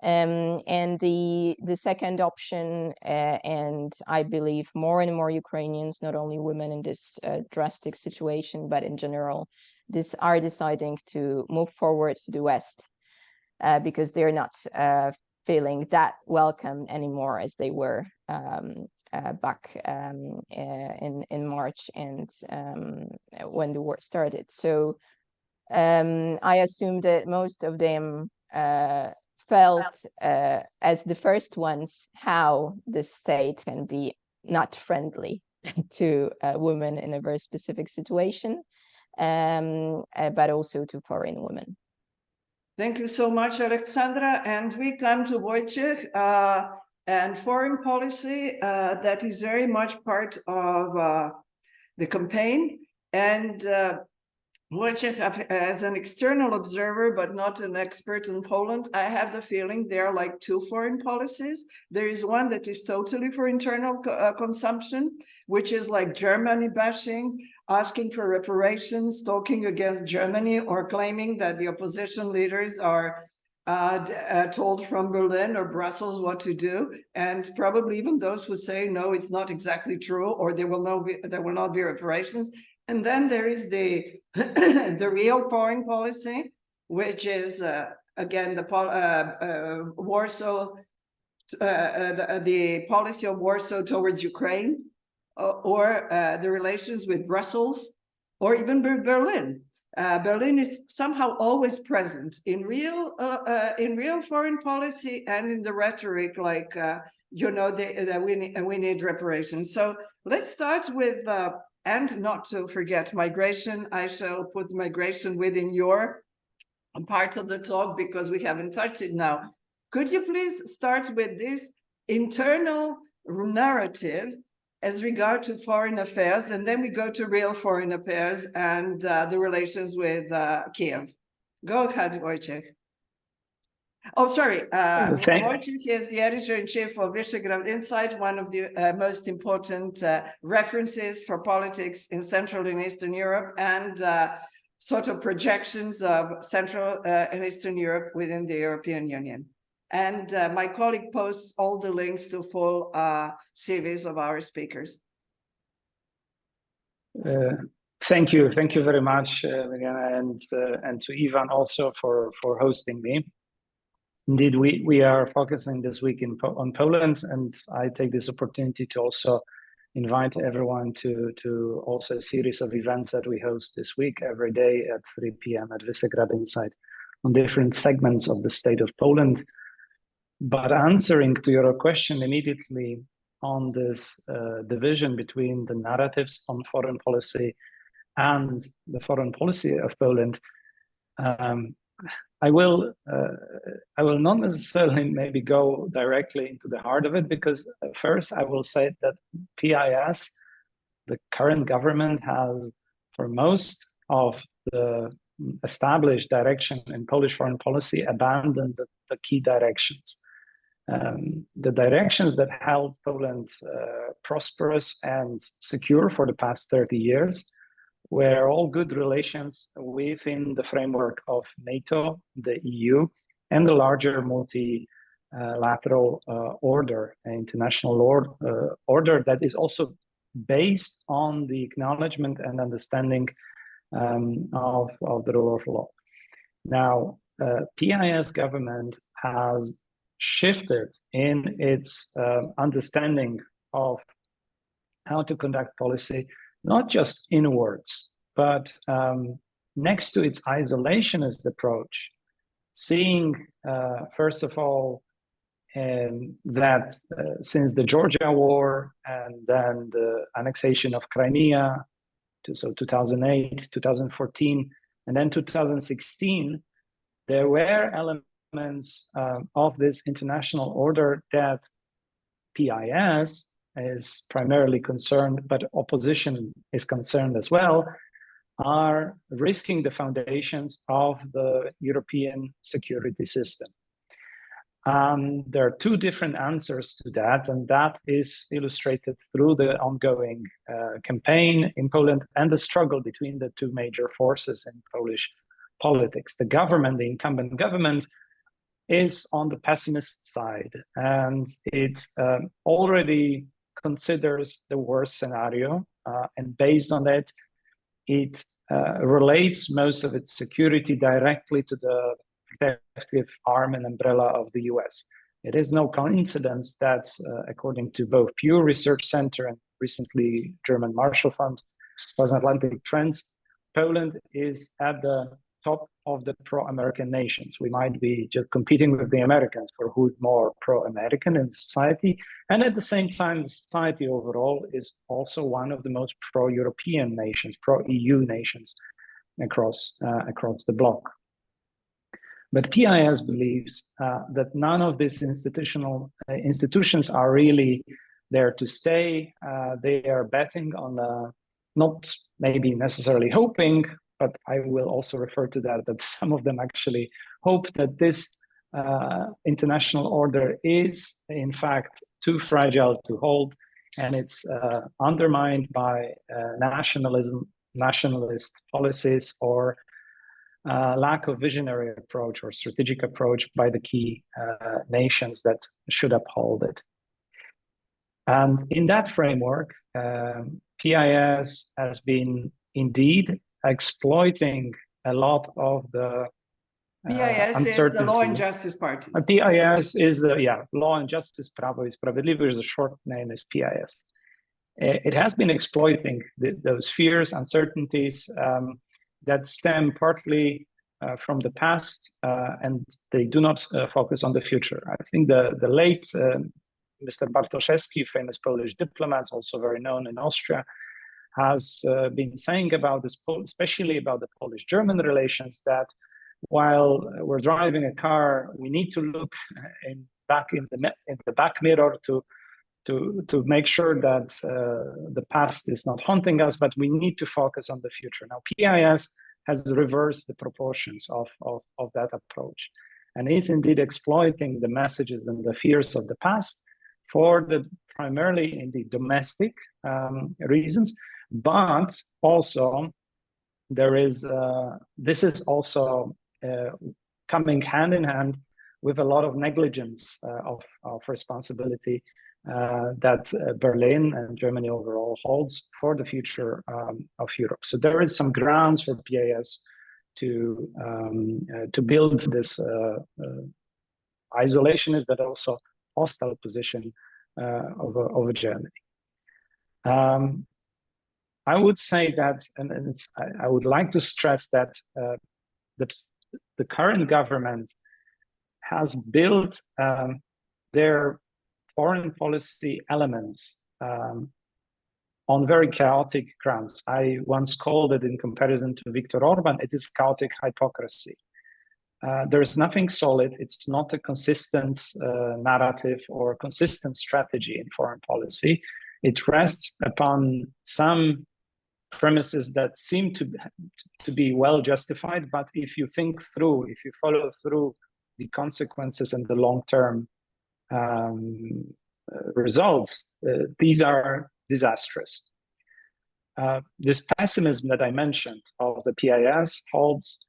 And the second option, and I believe more and more Ukrainians, not only women in this drastic situation, but in general, are deciding to move forward to the West because they're not feeling that welcome anymore as they were back in March and when the war started. So I assume that most of them felt as the first ones how the state can be not friendly to women in a very specific situation, but also to foreign women. Thank you so much, Alexandra. And we come to Wojciech and foreign policy. That is very much part of the campaign. And Wojciech, as an external observer, but not an expert in Poland, I have the feeling there are like two foreign policies. There is one that is totally for internal consumption, which is like Germany bashing, asking for reparations, talking against Germany, or claiming that the opposition leaders are told from Berlin or Brussels what to do, and probably even those who say no, it's not exactly true, or there will not be reparations. And then there is the real foreign policy, which is again the policy of Warsaw towards Ukraine, or the relations with Brussels, or even Berlin. Berlin is somehow always present in real foreign policy and in the rhetoric, like we need reparations. So let's start with. And not to forget migration. I shall put migration within your part of the talk because we haven't touched it now. Could you please start with this internal narrative as regard to foreign affairs, and then we go to real foreign affairs and the relations with Kiev. Go ahead, Wojciech. Oh, sorry. Wojciech is the editor-in-chief of Visegrad Insight, one of the most important references for politics in Central and Eastern Europe, and sort of projections of Central and Eastern Europe within the European Union. And my colleague posts all the links to full CVs of our speakers. Thank you very much, Mariana, and to Ivan also for hosting me. Indeed, we are focusing this week on Poland, and I take this opportunity to also invite everyone to also a series of events that we host this week every day at 3 p.m. at Visegrad Insight on different segments of the state of Poland. But answering to your question immediately on this division between the narratives on foreign policy and the foreign policy of Poland, I will not necessarily maybe go directly into the heart of it, because first I will say that PIS, the current government, has, for most of the established direction in Polish foreign policy, abandoned the key directions. The directions that held Poland prosperous and secure for the past 30 years were all good relations within the framework of NATO, the EU, and the larger multilateral order, international order that is also based on the acknowledgement and understanding of the rule of law. Now, PIS government has shifted in its understanding of how to conduct policy, not just inwards, but next to its isolationist approach, seeing, first of all, that since the Georgia War and then the annexation of Crimea, so 2008, 2014, and then 2016, there were elements of this international order that PIS is primarily concerned, but opposition is concerned as well, are risking the foundations of the European security system. There are two different answers to that, and that is illustrated through the ongoing campaign in Poland and the struggle between the two major forces in Polish politics. The government, the incumbent government, is on the pessimist side, and it already considers the worst scenario, and based on that, it relates most of its security directly to the protective arm and umbrella of the US. It is no coincidence that, according to both Pew Research Center and recently German Marshall Fund, Transatlantic Trends, Poland is at the top of the pro-American nations. We might be just competing with the Americans for who's more pro-American in society, and at the same time, the society overall is also one of the most pro-European nations, pro-EU nations across the bloc. But PIS believes that none of these institutions are really there to stay. They are betting on, not maybe necessarily hoping, but I will also refer to that some of them actually hope that this international order is in fact too fragile to hold, and it's undermined by nationalist policies, or lack of visionary approach or strategic approach by the key nations that should uphold it. And in that framework, PIS has been indeed exploiting a lot of the PIS uncertainty. is the Law and Justice Party. PIS is the, Law and Justice, Prawo i Sprawiedliwość, the short name is PIS. It has been exploiting those fears, uncertainties that stem partly from the past, and they do not focus on the future. I think the late Mr. Bartoszewski, famous Polish diplomat, also very known in Austria, has been saying about this, especially about the Polish-German relations, that while we're driving a car, we need to look back in the back mirror to make sure that the past is not haunting us, but we need to focus on the future. Now, PIS has reversed the proportions of that approach, and is indeed exploiting the messages and the fears of the past for the primarily indeed domestic reasons, but also there is this is also coming hand in hand with a lot of negligence of responsibility that Berlin and Germany overall holds for the future of Europe. So there is some grounds for PIS to build this isolationist but also hostile position over Germany. I would say that, and I would like to stress that the current government has built their foreign policy elements on very chaotic grounds. I once called it, in comparison to Viktor Orban, it is chaotic hypocrisy. There's nothing solid. It's not a consistent narrative or consistent strategy in foreign policy. It rests upon some premises that seem to be well justified, but if you think through, if you follow through the consequences and the long-term results, these are disastrous. This pessimism that I mentioned of the PIS holds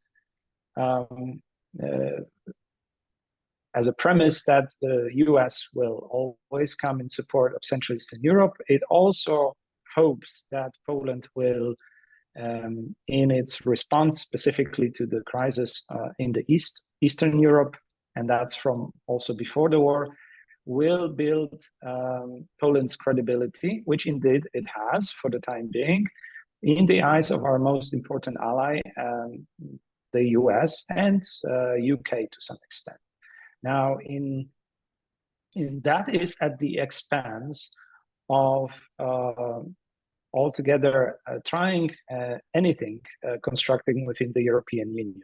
as a premise that the US will always come in support of Central Eastern Europe. It also hopes that Poland will, in its response specifically to the crisis in the Eastern Europe, and that's from also before the war, will build Poland's credibility, which indeed it has for the time being, in the eyes of our most important ally, the US and UK to some extent. Now, in that is at the expense of altogether trying anything constructing within the European Union.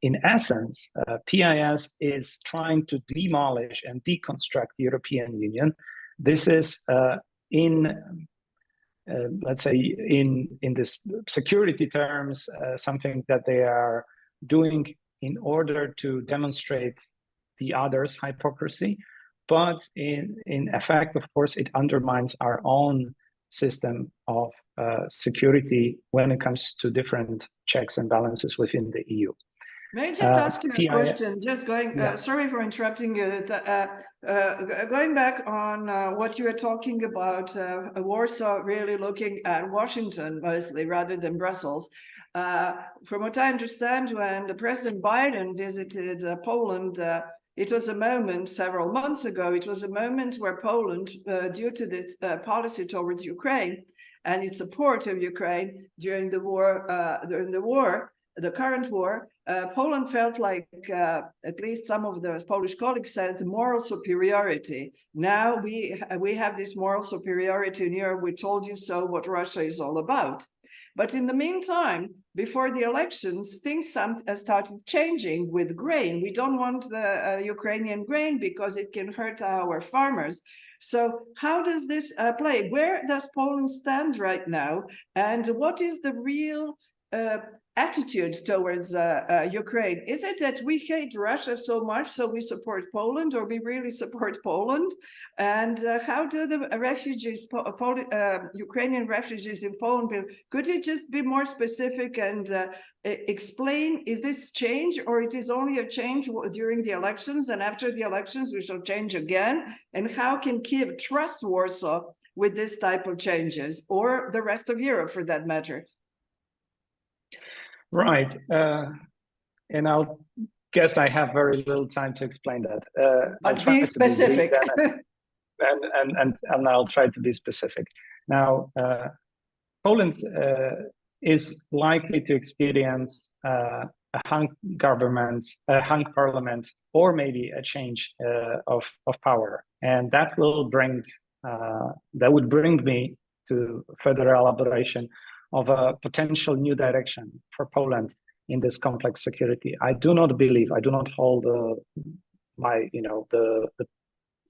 In essence, PIS is trying to demolish and deconstruct the European Union. This is let's say in this security terms, something that they are doing in order to demonstrate the other's hypocrisy, but in effect, of course, it undermines our own system of security when it comes to different checks and balances within the EU. May I just ask you a question? Just going, sorry for interrupting you. Going back on what you were talking about, Warsaw really looking at Washington mostly rather than Brussels. From what I understand, when the President Biden visited Poland, it was a moment several months ago. It was a moment where Poland, due to its policy towards Ukraine and its support of Ukraine during the war, the current war, Poland felt like, at least some of the Polish colleagues said, moral superiority. Now we have this moral superiority in Europe. We told you so, what Russia is all about. But in the meantime, before the elections, things started changing with grain. We don't want the Ukrainian grain because it can hurt our farmers. So how does this play? Where does Poland stand right now? And what is the real attitude towards Ukraine? Is it that we hate Russia so much, so we support Poland, or we really support Poland? And how do the refugees, Ukrainian refugees in Poland, could you just be more specific and explain, is this change, or it is only a change during the elections, and after the elections we shall change again? And how can Kiev trust Warsaw with this type of changes, or the rest of Europe for that matter? Right, and I'll guess I have very little time to explain that. But be specific. And I'll try to be specific. Now, Poland is likely to experience a hung government, a hung parliament, or maybe a change of power, and that will bring that would bring me to further elaboration of a potential new direction for Poland in this complex security. I do not believe, I do not hold the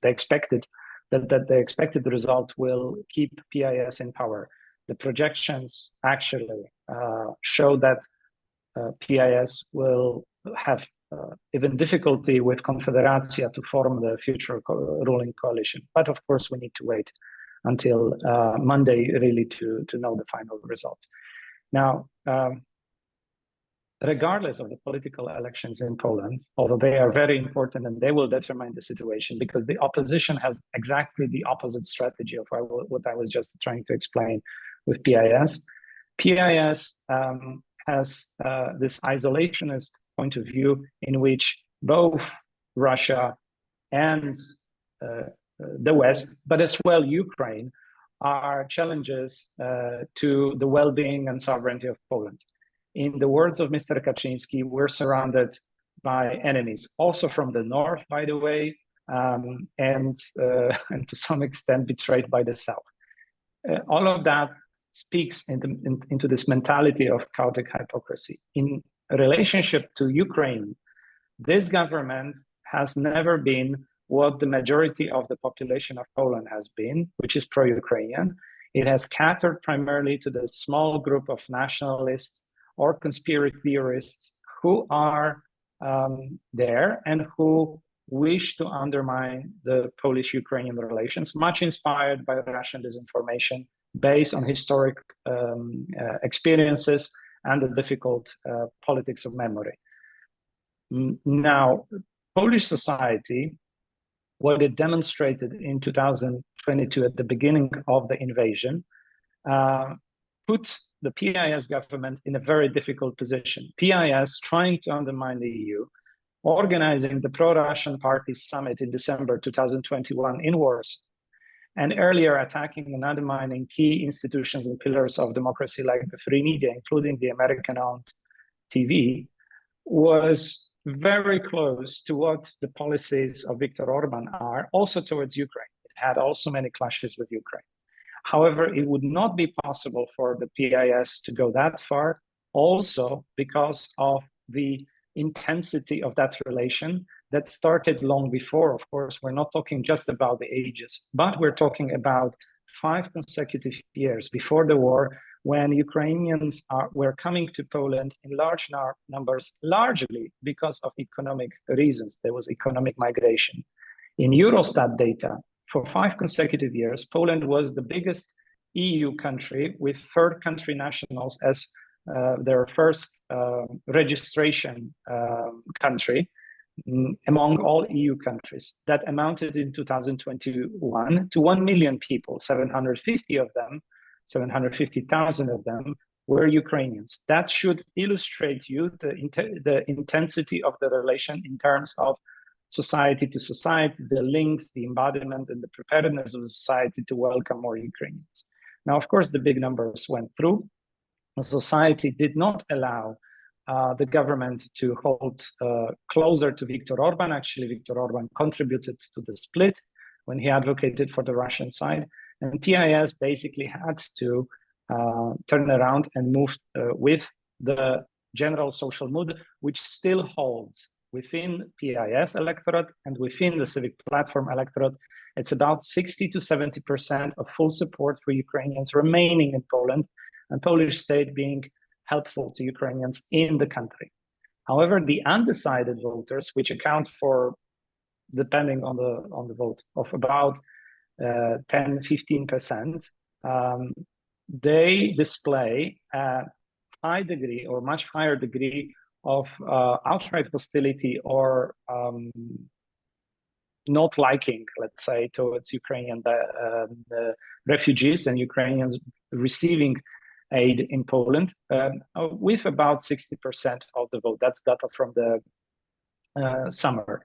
expected that the expected result will keep PIS in power. The projections actually show that PIS will have even difficulty with Confederacja to form the future ruling coalition. But of course, we need to wait until Monday really to know the final results. Now, regardless of the political elections in Poland, although they are very important and they will determine the situation, because the opposition has exactly the opposite strategy of what I was just trying to explain with PIS. PIS has this isolationist point of view in which both Russia and the West, but as well Ukraine, are challenges to the well-being and sovereignty of Poland. In the words of Mr. Kaczynski, we're surrounded by enemies, also from the north, by the way, and to some extent betrayed by the south. All of that speaks into this mentality of chaotic hypocrisy. In relationship to Ukraine, this government has never been what the majority of the population of Poland has been, which is pro-Ukrainian. It has catered primarily to the small group of nationalists or conspiracy theorists who are there and who wish to undermine the Polish-Ukrainian relations, much inspired by Russian disinformation based on historic experiences and the difficult politics of memory. Now, Polish society, what it demonstrated in 2022 at the beginning of the invasion, put the PIS government in a very difficult position. PIS trying to undermine the EU, organizing the pro-Russian party summit in December 2021 in Warsaw, and earlier attacking and undermining key institutions and pillars of democracy like the free media, including the American-owned TV, was very close to what the policies of Viktor Orban are, also towards Ukraine. It had also many clashes with Ukraine. However, it would not be possible for the PIS to go that far, also because of the intensity of that relation that started long before. Of course, we're not talking just about the ages, but we're talking about 5 consecutive years before the war, when Ukrainians were coming to Poland in large numbers, largely because of economic reasons. There was economic migration. In Eurostat data, for 5 consecutive years, Poland was the biggest EU country with third country nationals as their first registration country among all EU countries. That amounted in 2021 to 1 million people, 750,000 of them were Ukrainians. That should illustrate you the intensity of the relation in terms of society to society, the links, the embodiment, and the preparedness of society to welcome more Ukrainians. Now, of course, the big numbers went through. The society did not allow the government to hold closer to Viktor Orban. Actually, Viktor Orban contributed to the split when he advocated for the Russian side. And PIS basically had to turn around and move with the general social mood, which still holds within PIS electorate and within the civic platform electorate. It's about 60 to 70% of full support for Ukrainians remaining in Poland, and Polish state being helpful to Ukrainians in the country. However, the undecided voters, which account for, depending on the vote, of about 10-15%, they display a high degree or much higher degree of outright hostility or not liking, let's say, towards Ukrainian refugees and Ukrainians receiving aid in Poland, with about 60% of the vote. That's data from the summer.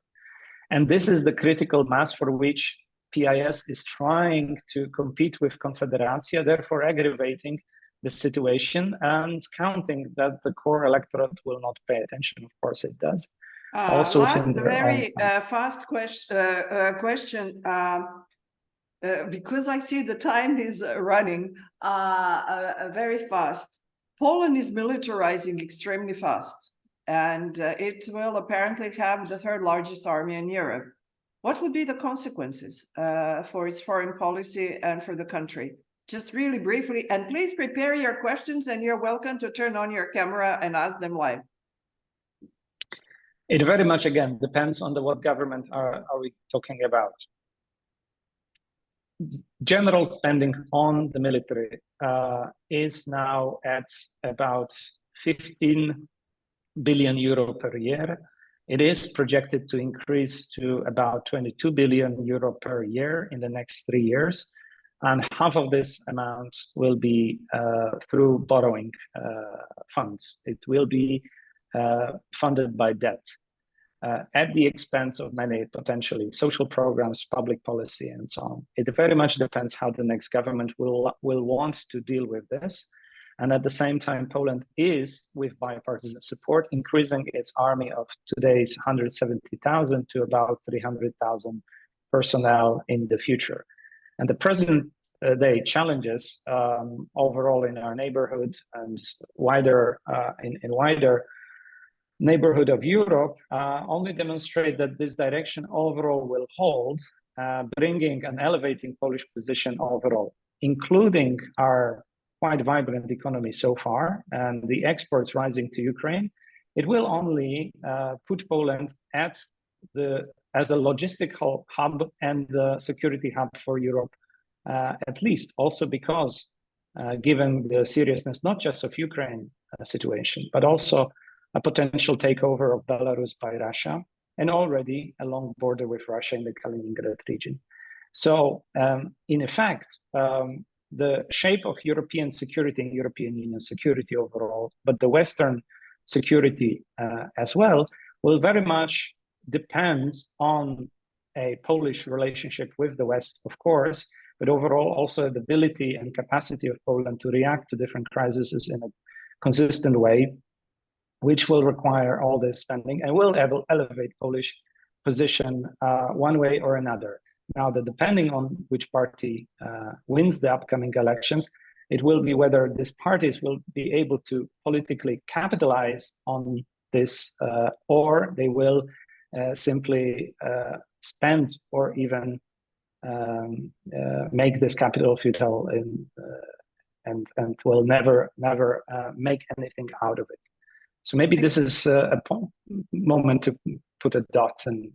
And this is the critical mass for which PIS is trying to compete with Confederacja, therefore aggravating the situation and counting that the core electorate will not pay attention. Of course it does. Also last very fast question, because I see the time is running very fast. Poland is militarizing extremely fast, and it will apparently have the 3rd largest army in Europe. What would be the consequences for its foreign policy and for the country? Just really briefly, and please prepare your questions, and you're welcome to turn on your camera and ask them live. It very much, again, depends on what government are we talking about. General spending on the military is now at about 15 billion euro per year. It is projected to increase to about 22 billion euro per year in the next 3 years. And half of this amount will be through borrowing funds. It will be funded by debt at the expense of many potentially social programs, public policy, and so on. It very much depends how the next government will want to deal with this. And at the same time, Poland is, with bipartisan support, increasing its army of today's 170,000 to about 300,000 personnel in the future. And the present day challenges overall in our neighborhood and wider in wider neighborhood of Europe only demonstrate that this direction overall will hold, bringing and elevating Polish position overall, including our quite vibrant economy so far and the exports rising to Ukraine. It will only put Poland as a logistical hub and the security hub for Europe, at least also because given the seriousness not just of Ukraine situation, but also a potential takeover of Belarus by Russia, and already a long border with Russia in the Kaliningrad region. So in effect, the shape of European security and European Union security overall, but the Western security as well, will very much depend on a Polish relationship with the West, of course, but overall also the ability and capacity of Poland to react to different crises in a consistent way, which will require all this spending and will elevate Polish position one way or another. Now, depending on which party wins the upcoming elections, it will be whether these parties will be able to politically capitalize on this or they will simply spend or even make this capital futile and will never make anything out of it. So maybe this is a moment to put a dot and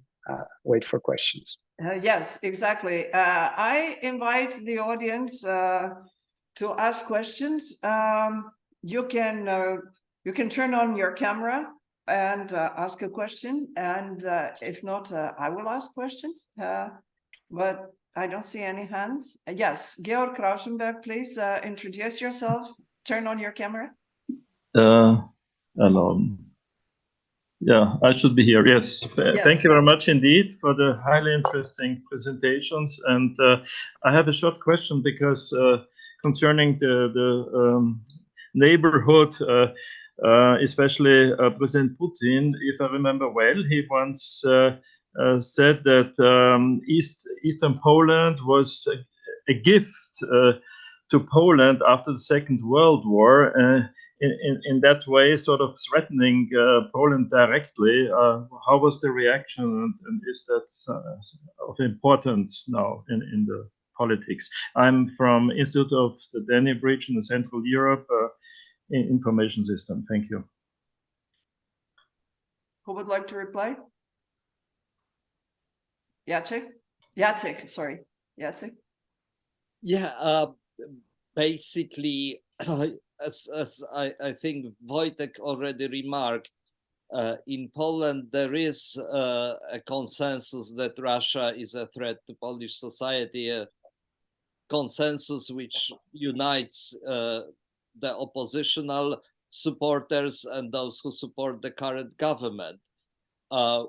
wait for questions. Yes, exactly. I invite the audience to ask questions. You can turn on your camera and ask a question, and if not, I will ask questions. But I don't see any hands. Yes, Georg Rauschenberg, please introduce yourself. Turn on your camera. Hello. Yeah, I should be here. Yes. Yes. Thank you very much indeed for the highly interesting presentations. And I have a short question because concerning the neighborhood, especially President Putin, if I remember well, he once said that Eastern Poland was a gift to Poland after the Second World War. In that way, sort of threatening Poland directly. How was the reaction, and is that of importance now in the politics? I'm from Institute of the Danube region in Central Europe, information system. Thank you. Who would like to reply? Jacek, sorry. Jacek? Yeah, basically, as I think Wojtek already remarked, in Poland there is a consensus that Russia is a threat to Polish society, a consensus which unites the oppositional supporters and those who support the current government.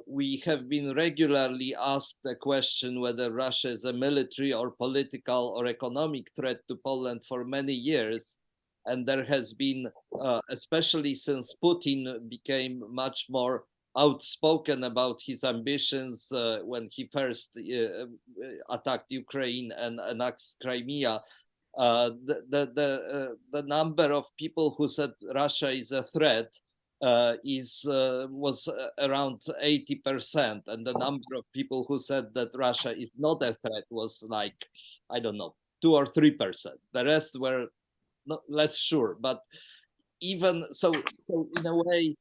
We have been regularly asked the question whether Russia is a military or political or economic threat to Poland for many years. And there has been, especially since Putin became much more outspoken about his ambitions when he first attacked Ukraine and annexed Crimea, the number of people who said Russia is a threat was around 80%, and the number of people who said that Russia is not a threat was like, I don't know, 2 or 3%. The rest were not less sure. But even so in a way,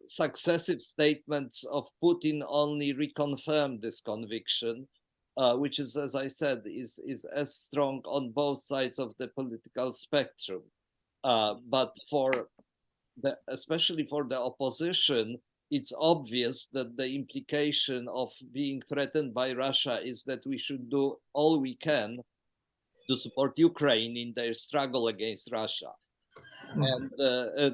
successive statements of Putin only reconfirm this conviction, which is, as I said, is as strong on both sides of the political spectrum. But especially for the opposition, it's obvious that the implication of being threatened by Russia is that we should do all we can to support Ukraine in their struggle against Russia. And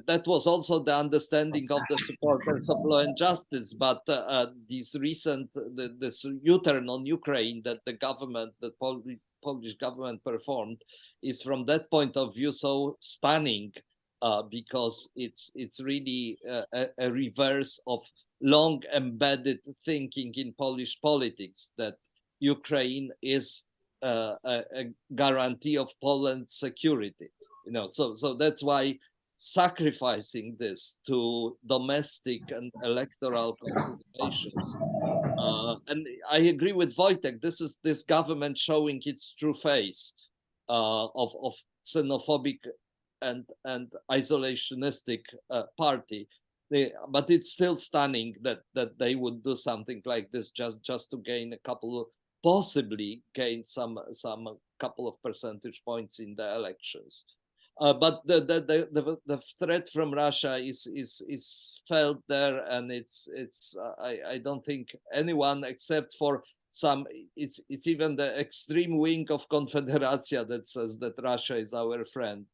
that was also the understanding of the supporters of Law and Justice. But this U-turn on Ukraine that the government, the Polish government performed is from that point of view so stunning, because it's really a reverse of long embedded thinking in Polish politics that Ukraine is a guarantee of Poland's security. So that's why sacrificing this to domestic and electoral considerations. And I agree with Wojtek. This is this government showing its true face of xenophobic and isolationistic party. But it's still stunning that they would do something like this just to gain possibly gain some couple of percentage points in the elections. But the threat from Russia is felt there, and I don't think anyone except for some, it's even the extreme wing of Confederacja that says that Russia is our friend,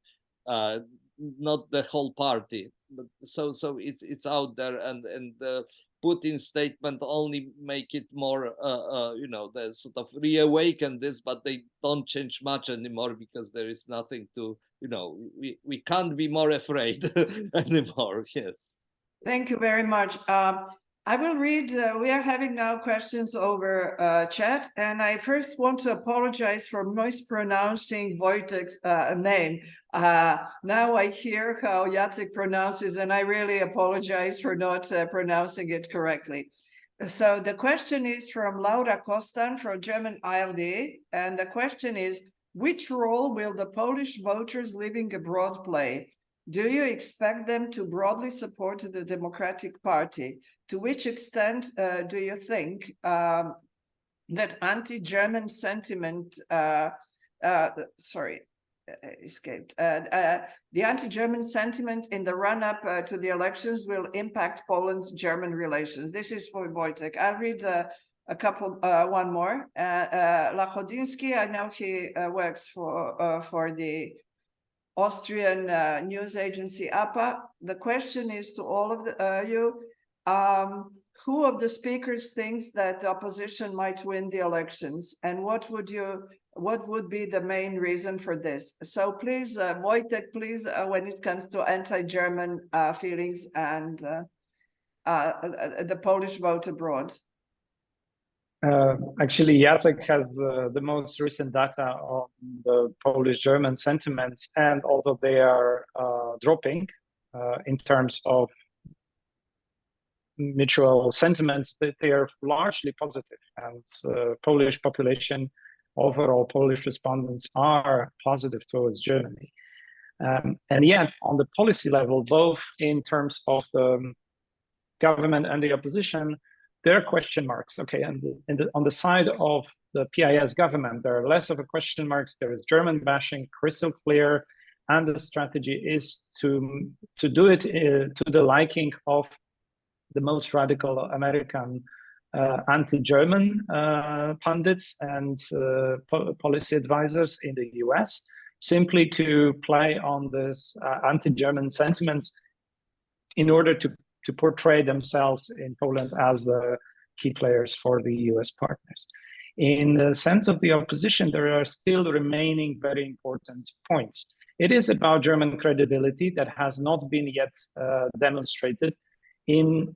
not the whole party. But so it's out there, and the Putin statement only make it more they sort of reawaken this, but they don't change much anymore because there is nothing to, we can't be more afraid anymore. Yes. Thank you very much. I will read, we are having now questions over chat, and I first want to apologize for mispronouncing Wojtek's name. Now I hear how Jacek pronounces, and I really apologize for not pronouncing it correctly. So the question is from Laura Kostan from German ARD, and the question is, which role will the Polish voters living abroad play? Do you expect them to broadly support the Democratic Party? To which extent do you think that anti-German sentiment, the anti-German sentiment in the run-up to the elections will impact Poland-German relations? This is for Wojtek. I'll read a couple, one more. Lachodinsky, I know he works for the Austrian news agency APA. The question is to all of you. Who of the speakers thinks that the opposition might win the elections, and what would be the main reason for this? So please, Wojtek, please, when it comes to anti-German feelings and the Polish vote abroad. Actually, Jacek has the most recent data on the Polish-German sentiments, and although they are dropping in terms of mutual sentiments, that they are largely positive, and Polish population, overall Polish respondents are positive towards Germany. And yet on the policy level, both in terms of the government and the opposition, there are question marks. Okay, and on the side of the PIS government, there are less of a question marks. There is German bashing, crystal clear, and the strategy is to do it to the liking of the most radical American anti-German pundits and policy advisors in the US, simply to play on this anti-German sentiments in order to portray themselves in Poland as the key players for the US partners. In the sense of the opposition, there are still remaining very important points. It is about German credibility that has not been yet demonstrated in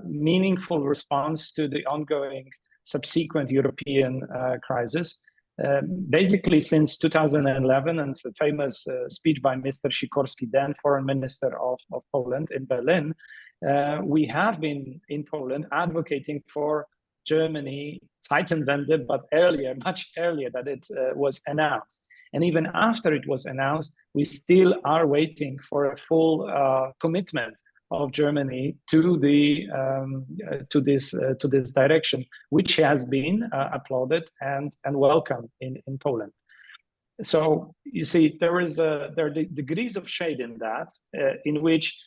meaningful response to the ongoing subsequent European crisis. Basically, since 2011 and the famous speech by Mr. Sikorski, then foreign minister of Poland in Berlin, we have been in Poland advocating for Germany, Zeitenwende, but earlier, much earlier than it was announced. And even after it was announced, we still are waiting for a full commitment of Germany to the to this direction, which has been applauded and welcomed in Poland. So you see, there are degrees of shade in that, in which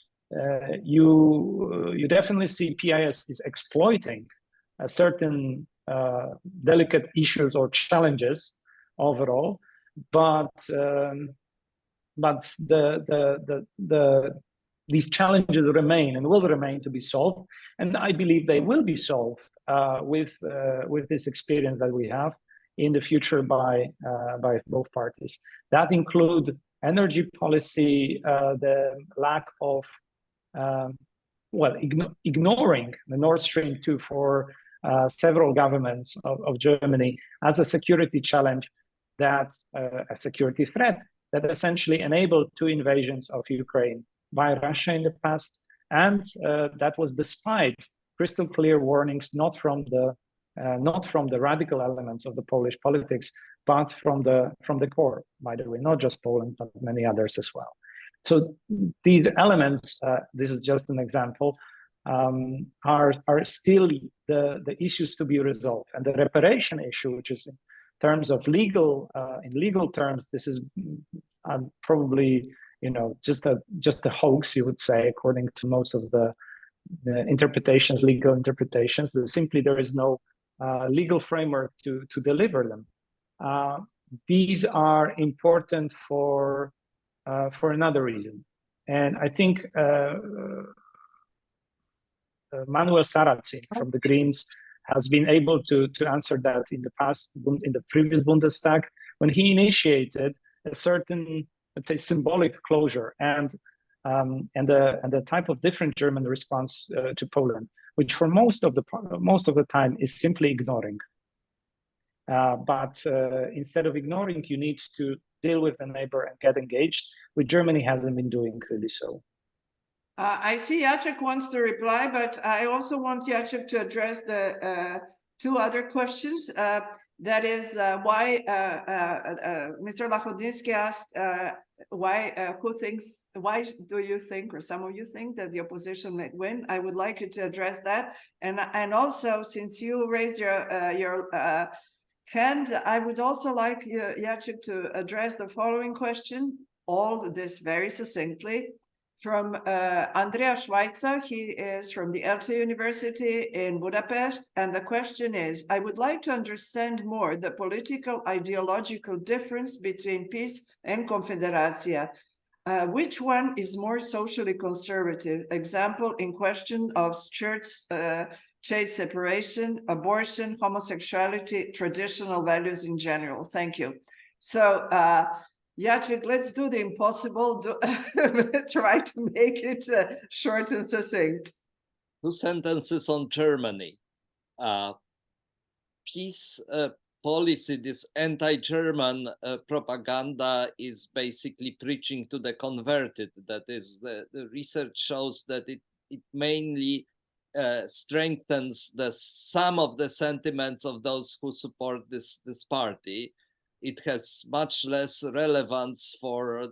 you definitely see PIS is exploiting certain delicate issues or challenges overall, but these challenges remain and will remain to be solved, and I believe they will be solved with this experience that we have in the future by both parties. That include energy policy, the lack of ignoring the Nord Stream 2 for several governments of Germany as a security challenge, that a security threat that essentially enabled 2 invasions of Ukraine by Russia in the past, and that was despite crystal clear warnings not from the radical elements of the Polish politics, but from the core, by the way, not just Poland, but many others as well. So these elements, this is just an example, are still the issues to be resolved. And the reparation issue, which is in terms of in legal terms, this is probably, just a hoax, you would say, according to most of the interpretations, legal interpretations. Simply there is no legal framework to deliver them. These are important for another reason, and I think Manuel Sarrazin from the Greens has been able to answer that in the past, in the previous Bundestag, when he initiated a certain, let's say, symbolic closure and the type of different German response to Poland, which for most of the time is simply ignoring. But instead of ignoring, you need to deal with a neighbor and get engaged, which Germany hasn't been doing really so. I see Jacek wants to reply, but I also want Jacek to address the 2 other questions. That is why Mr. Lachodinsky asked why do you think, or some of you think, that the opposition might win? I would like you to address that. And also, since you raised your hand, I would also like Jacek to address the following question, all this very succinctly. From Andrea Schweitzer. He is from the ELTE University in Budapest. And the question is, I would like to understand more the political ideological difference between PiS and Confederacja. Which one is more socially conservative? Example, in question of church-state separation, abortion, homosexuality, traditional values in general. Thank you. So, Jacek, let's do the impossible. Try to make it short and succinct. 2 sentences on Germany. Peace policy, this anti-German propaganda is basically preaching to the converted. That is, the research shows that it mainly strengthens some of the sentiments of those who support this party. It has much less relevance for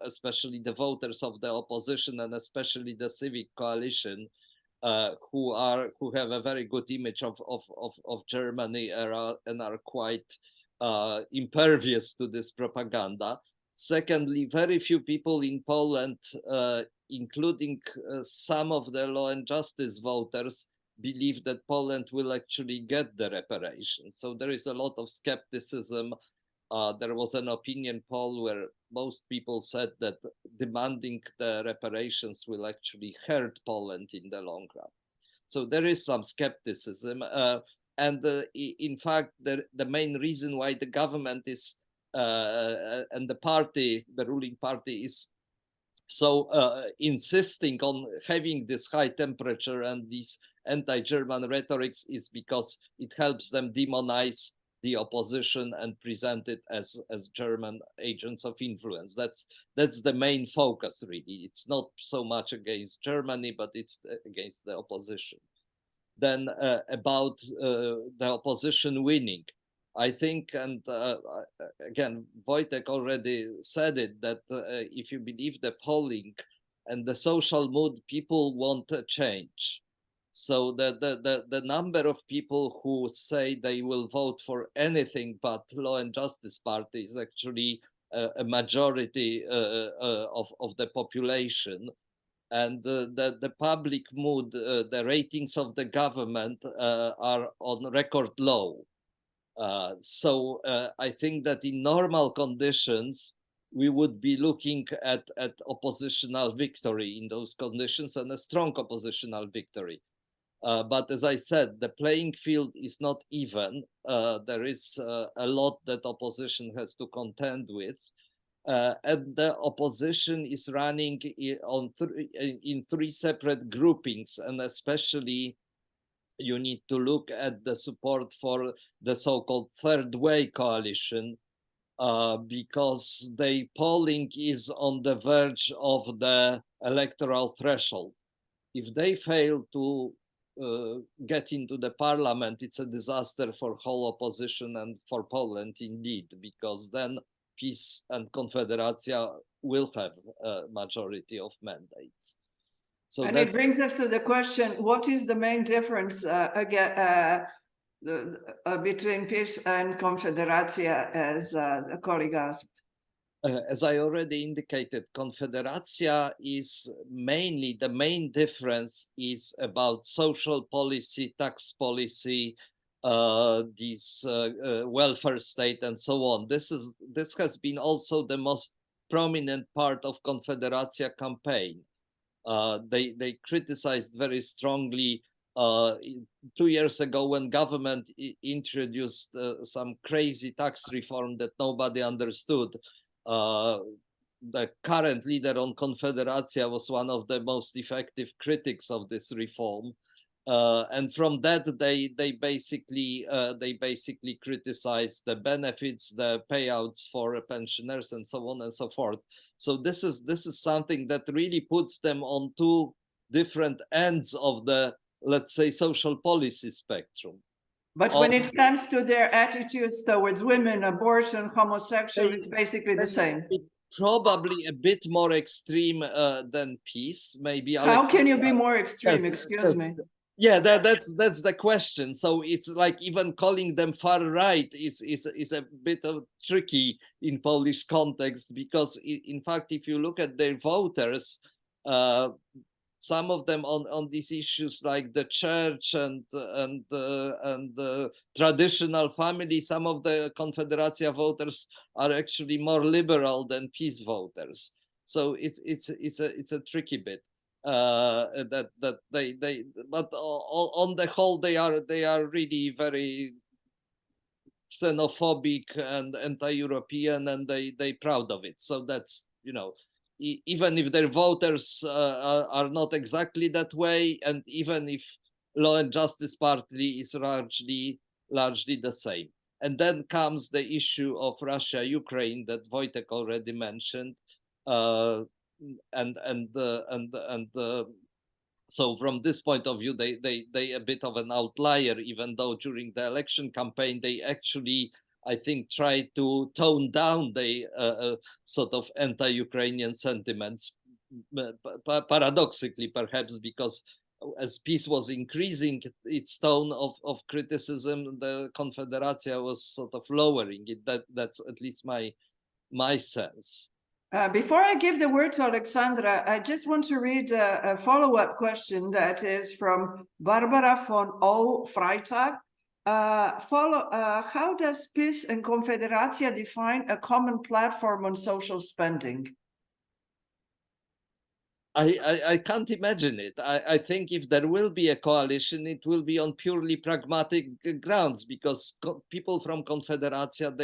especially the voters of the opposition and especially the civic coalition, who have a very good image of Germany and are quite impervious to this propaganda. Secondly, very few people in Poland, including some of the Law and Justice voters, believe that Poland will actually get the reparations. So there is a lot of skepticism. There was an opinion poll where most people said that demanding the reparations will actually hurt Poland in the long run. So there is some skepticism. And in fact, the main reason why the government is and the ruling party is so insisting on having this high temperature and these anti-German rhetorics is because it helps them demonize the opposition and present it as German agents of influence. That's the main focus, really. It's not so much against Germany, but it's against the opposition. Then about the opposition winning, I think, and again, Wojtek already said it, that if you believe the polling and the social mood, people want a change. So the number of people who say they will vote for anything but Law and Justice Party is actually a majority of the population. And the public mood, the ratings of the government are on record low. So I think that in normal conditions, we would be looking at oppositional victory in those conditions, and a strong oppositional victory. But as I said, the playing field is not even. There is a lot that opposition has to contend with. And the opposition is running in three separate groupings, and especially you need to look at the support for the so-called third way coalition, because the polling is on the verge of the electoral threshold. If they fail to get into the parliament, it's a disaster for whole opposition and for Poland indeed, because then PiS and Konfederacja will have a majority of mandates. So and it brings us to the question, what is the main difference between PiS and Konfederacja, as a colleague asked? As I already indicated, Konfederacja is mainly, the main difference is about social policy, tax policy, welfare state, and so on. This has been also the most prominent part of Konfederacja campaign. They criticized very strongly 2 years ago when government introduced some crazy tax reform that nobody understood. The current leader on Konfederacja was one of the most effective critics of this reform, and from that they basically criticized the benefits, the payouts for pensioners, and so on and so forth. So this is something that really puts them on two different ends of the, let's say, social policy spectrum. But when it comes to their attitudes towards women, abortion, homosexual, it's basically the same. Probably a bit more extreme than PiS, maybe. How can you be more extreme? Excuse me. Yeah, that's the question. So it's like even calling them far right is a bit of tricky in Polish context, because in fact, if you look at their voters, some of them on these issues like the church and the traditional family, some of the Konfederacja voters are actually more liberal than PiS voters. So it's a tricky bit. But on the whole they are really very xenophobic and anti-European, and they proud of it. So that's, you know, even if their voters are not exactly that way, and even if Law and Justice Party is largely the same. And then comes the issue of Russia, Ukraine that Wojtek already mentioned, so from this point of view, they a bit of an outlier, even though during the election campaign they actually, I think, tried to tone down the sort of anti-Ukrainian sentiments, paradoxically perhaps, because as PiS was increasing its tone of criticism, the Konfederacja was sort of lowering it. That's at least my sense. Before I give the word to Alexandra, I just want to read a follow-up question that is from Barbara von O. Freitag. How does PiS and Konfederacja define a common platform on social spending? I can't imagine it. I think if there will be a coalition, it will be on purely pragmatic grounds, because people from Konfederacja,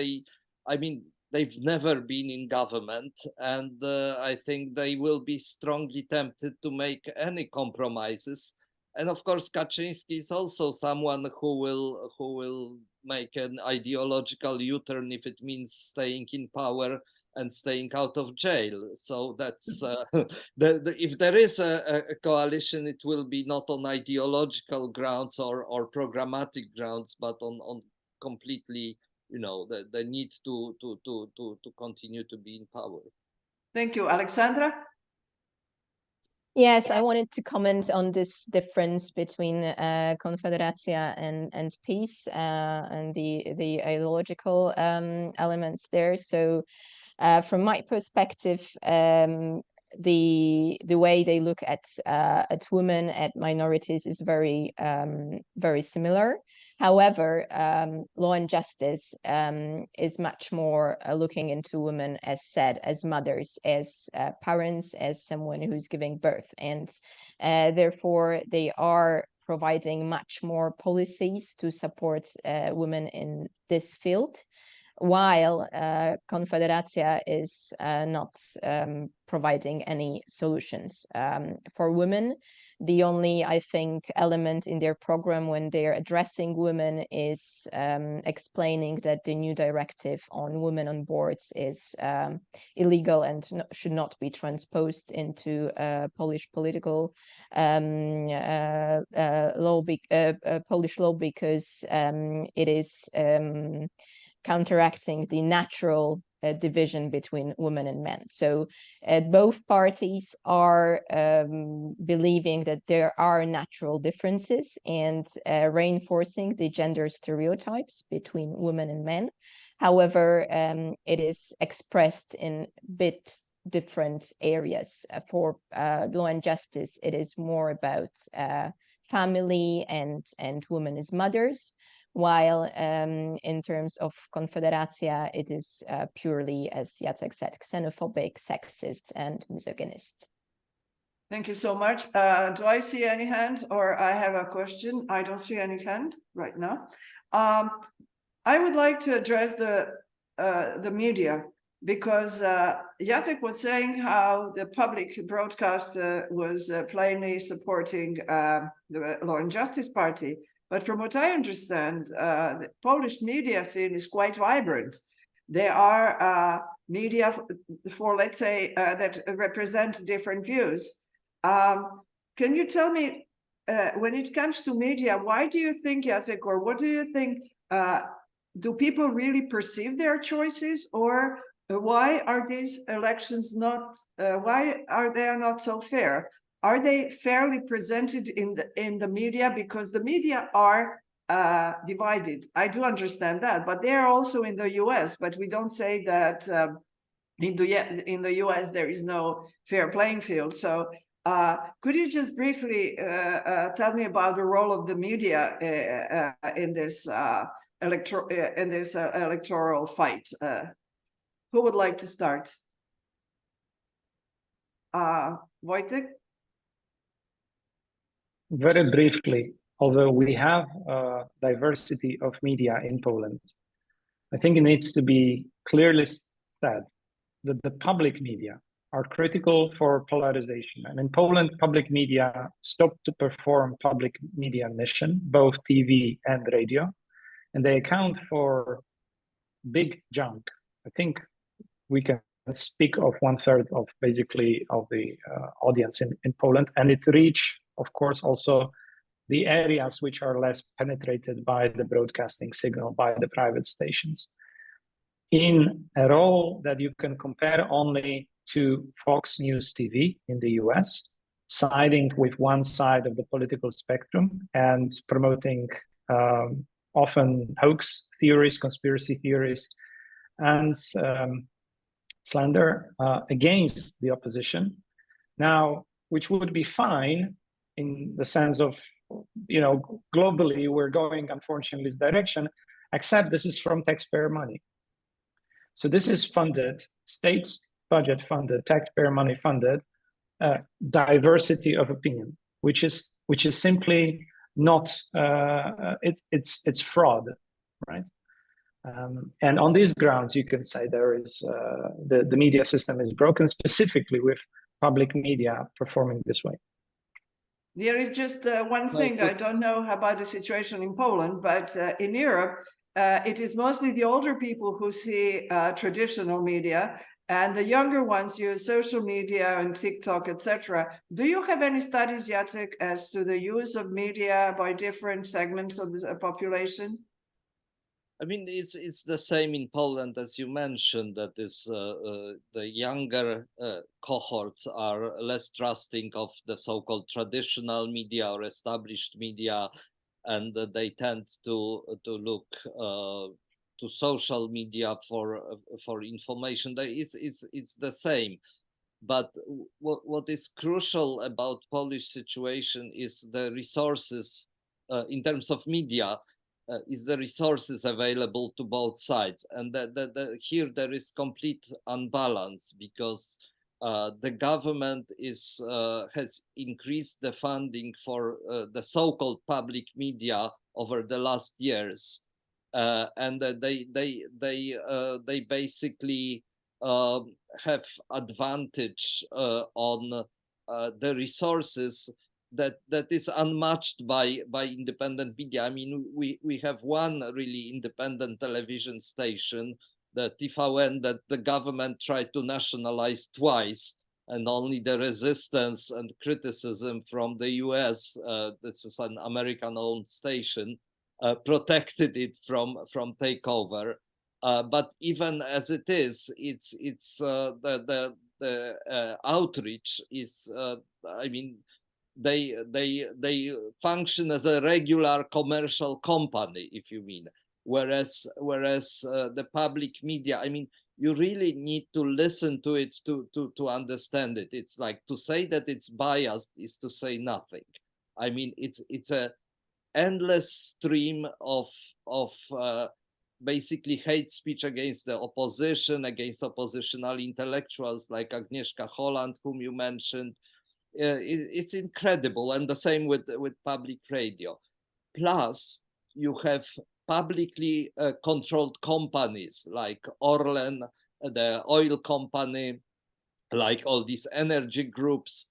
they've never been in government, and I think they will be strongly tempted to make any compromises. And of course, Kaczyński is also someone who will make an ideological U-turn if it means staying in power and staying out of jail. So that's if there is a coalition, it will be not on ideological grounds or programmatic grounds, but on completely, you know, the need to continue to be in power. Thank you. Alexandra? Yes, I wanted to comment on this difference between Konfederacja and PiS and the ideological elements there. So from my perspective, the way they look at women, at minorities, is very similar. However, Law and Justice is much more looking into women as said, as mothers, as parents, as someone who's giving birth, and therefore they are providing much more policies to support women in this field, while Konfederacja is not providing any solutions for women. The only, I think, element in their program when they're addressing women is explaining that the new directive on women on boards is illegal and should not be transposed into Polish political Polish law, because it is counteracting the natural division between women and men. So both parties are believing that there are natural differences and reinforcing the gender stereotypes between women and men. However, it is expressed in bit different areas. For Law and Justice, it is more about family and women as mothers, while in terms of Konfederacja, it is purely, as Jacek said, xenophobic, sexist, and misogynist. Thank you so much. Do I see any hand, or I have a question? I don't see any hand right now. I would like to address the media, because Jacek was saying how the public broadcast was plainly supporting the Law and Justice Party. But from what I understand, the Polish media scene is quite vibrant. There are media for, let's say, that represent different views. Can you tell me, when it comes to media, why do you think, Jacek, or what do you think, do people really perceive their choices, or why are these elections not, why are they not so fair? Are they fairly presented in the media? Because the media are divided. I do understand that, but they are also in the US. But we don't say that in the US there is no fair playing field. So could you just briefly tell me about the role of the media in this electoral fight? Who would like to start? Wojtek? Very briefly, although we have a diversity of media in Poland, I think it needs to be clearly said that the public media are critical for polarization. And in Poland, public media stopped to perform public media mission, both TV and radio, and they account for big chunk. I think we can speak of 1/3 of basically of the audience in Poland, and it reach, of course, also the areas which are less penetrated by the broadcasting signal by the private stations. In a role that you can compare only to Fox News TV in the US, siding with one side of the political spectrum and promoting often hoax theories, conspiracy theories, and slander against the opposition. Now, which would be fine in the sense of, globally, we're going, unfortunately, this direction, except this is from taxpayer money. So this is funded, state budget funded, taxpayer money funded, diversity of opinion, which is simply not, it's fraud, right? And on these grounds, you can say there is, the media system is broken, specifically with public media performing this way. There is just one thing. I don't know about the situation in Poland, but in Europe, it is mostly the older people who see traditional media, and the younger ones use social media and TikTok, etc. Do you have any studies, Jacek, as to the use of media by different segments of the population? I mean, it's the same in Poland, as you mentioned, that is the younger cohorts are less trusting of the so-called traditional media or established media, and they tend to look to social media for information. It's the same. But what is crucial about Polish situation is the resources in terms of media. Is the resources available to both sides, and here there is complete unbalance, because The government has increased the funding for the so-called public media over the last years, and they basically have advantage on the resources that is unmatched by independent media. I mean, we have one really independent television station, the TVN, that the government tried to nationalize twice, and only the resistance and criticism from the US, this is an American-owned station, protected it from takeover. But even as it is, the outreach is, I mean, they function as a regular commercial company, if you mean. Whereas the public media, I mean, you really need to listen to it to understand it. It's like to say that it's biased is to say nothing. I mean, it's a endless stream of basically hate speech against the opposition, against oppositional intellectuals like Agnieszka Holland, whom you mentioned. It's incredible, and the same with public radio. Plus, you have publicly controlled companies like Orlen, the oil company, like all these energy groups,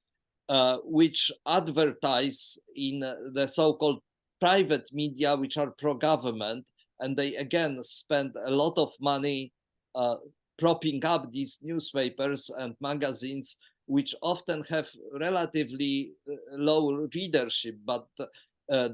which advertise in the so-called private media, which are pro-government, and they again spend a lot of money propping up these newspapers and magazines, which often have relatively low readership, but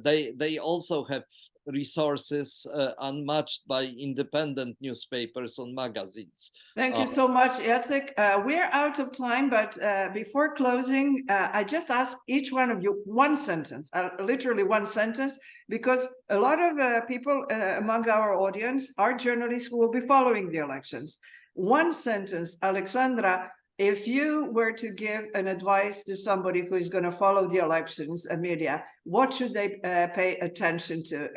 they also have resources unmatched by independent newspapers or magazines. Thank you so much, Jacek. We're out of time, but before closing, I just ask each one of you one sentence, literally one sentence, because a lot of people among our audience are journalists who will be following the elections. One sentence, Alexandra, if you were to give an advice to somebody who is going to follow the elections and media, what should they pay attention to?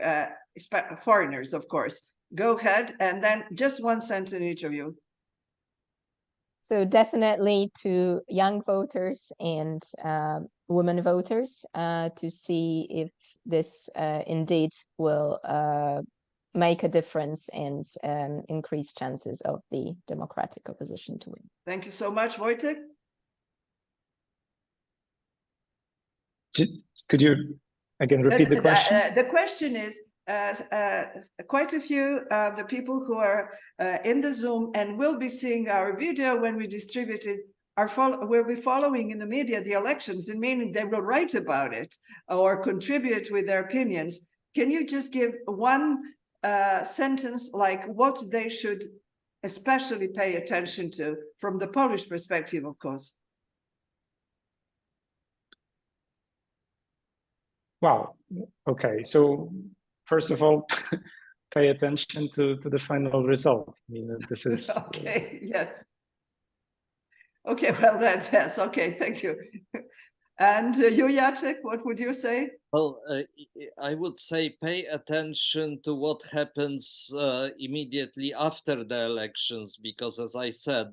Foreigners, of course. Go ahead, and then just one sentence, each of you. So definitely to young voters and women voters to see if this indeed will make a difference and increase chances of the democratic opposition to win. Thank you so much, Wojtek. Could you again repeat the question? The question is, quite a few of the people who are in the Zoom and will be seeing our video when we distribute it will be following in the media the elections, and meaning they will write about it or contribute with their opinions. Can you just give one sentence like what they should especially pay attention to from the Polish perspective, of course? Wow. Okay. So first of all, pay attention to the final result. I mean, this is okay. Yes. Okay. Well, yes. Okay. Thank you. And you, Jacek, what would you say? Well, I would say pay attention to what happens immediately after the elections, because, as I said,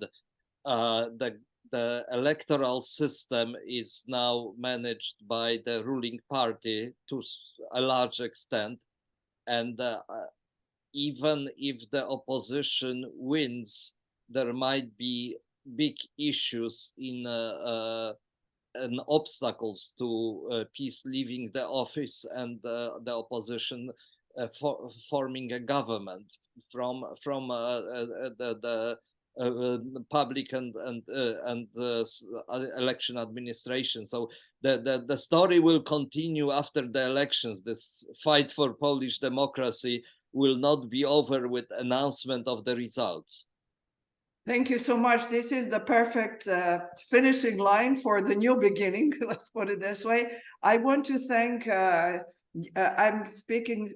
the electoral system is now managed by the ruling party to a large extent, and even if the opposition wins, there might be big issues in and obstacles to peace leaving the office and the opposition forming a government from the public and election administration. So the story will continue after the elections. This fight for Polish democracy will not be over with announcement of the results. Thank you so much. This is the perfect finishing line for the new beginning. Let's put it this way. I want to thank, I'm speaking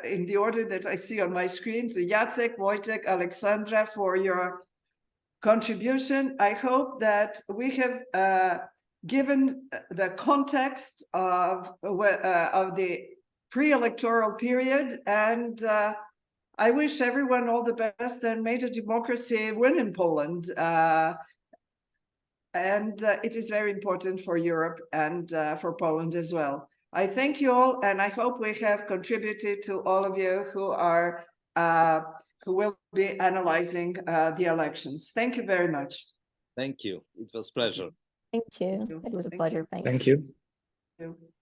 in the order that I see on my screen, to Jacek, Wojtek, Alexandra for your contribution. I hope that we have given the context of the pre-electoral period, and I wish everyone all the best and may the democracy win in Poland. and it is very important for Europe and for Poland as well. I thank you all, and I hope we have contributed to all of you who will be analyzing the elections. Thank you very much. Thank you. It was a pleasure. Thank you. It was a pleasure. Thanks. Thank you. Thank you.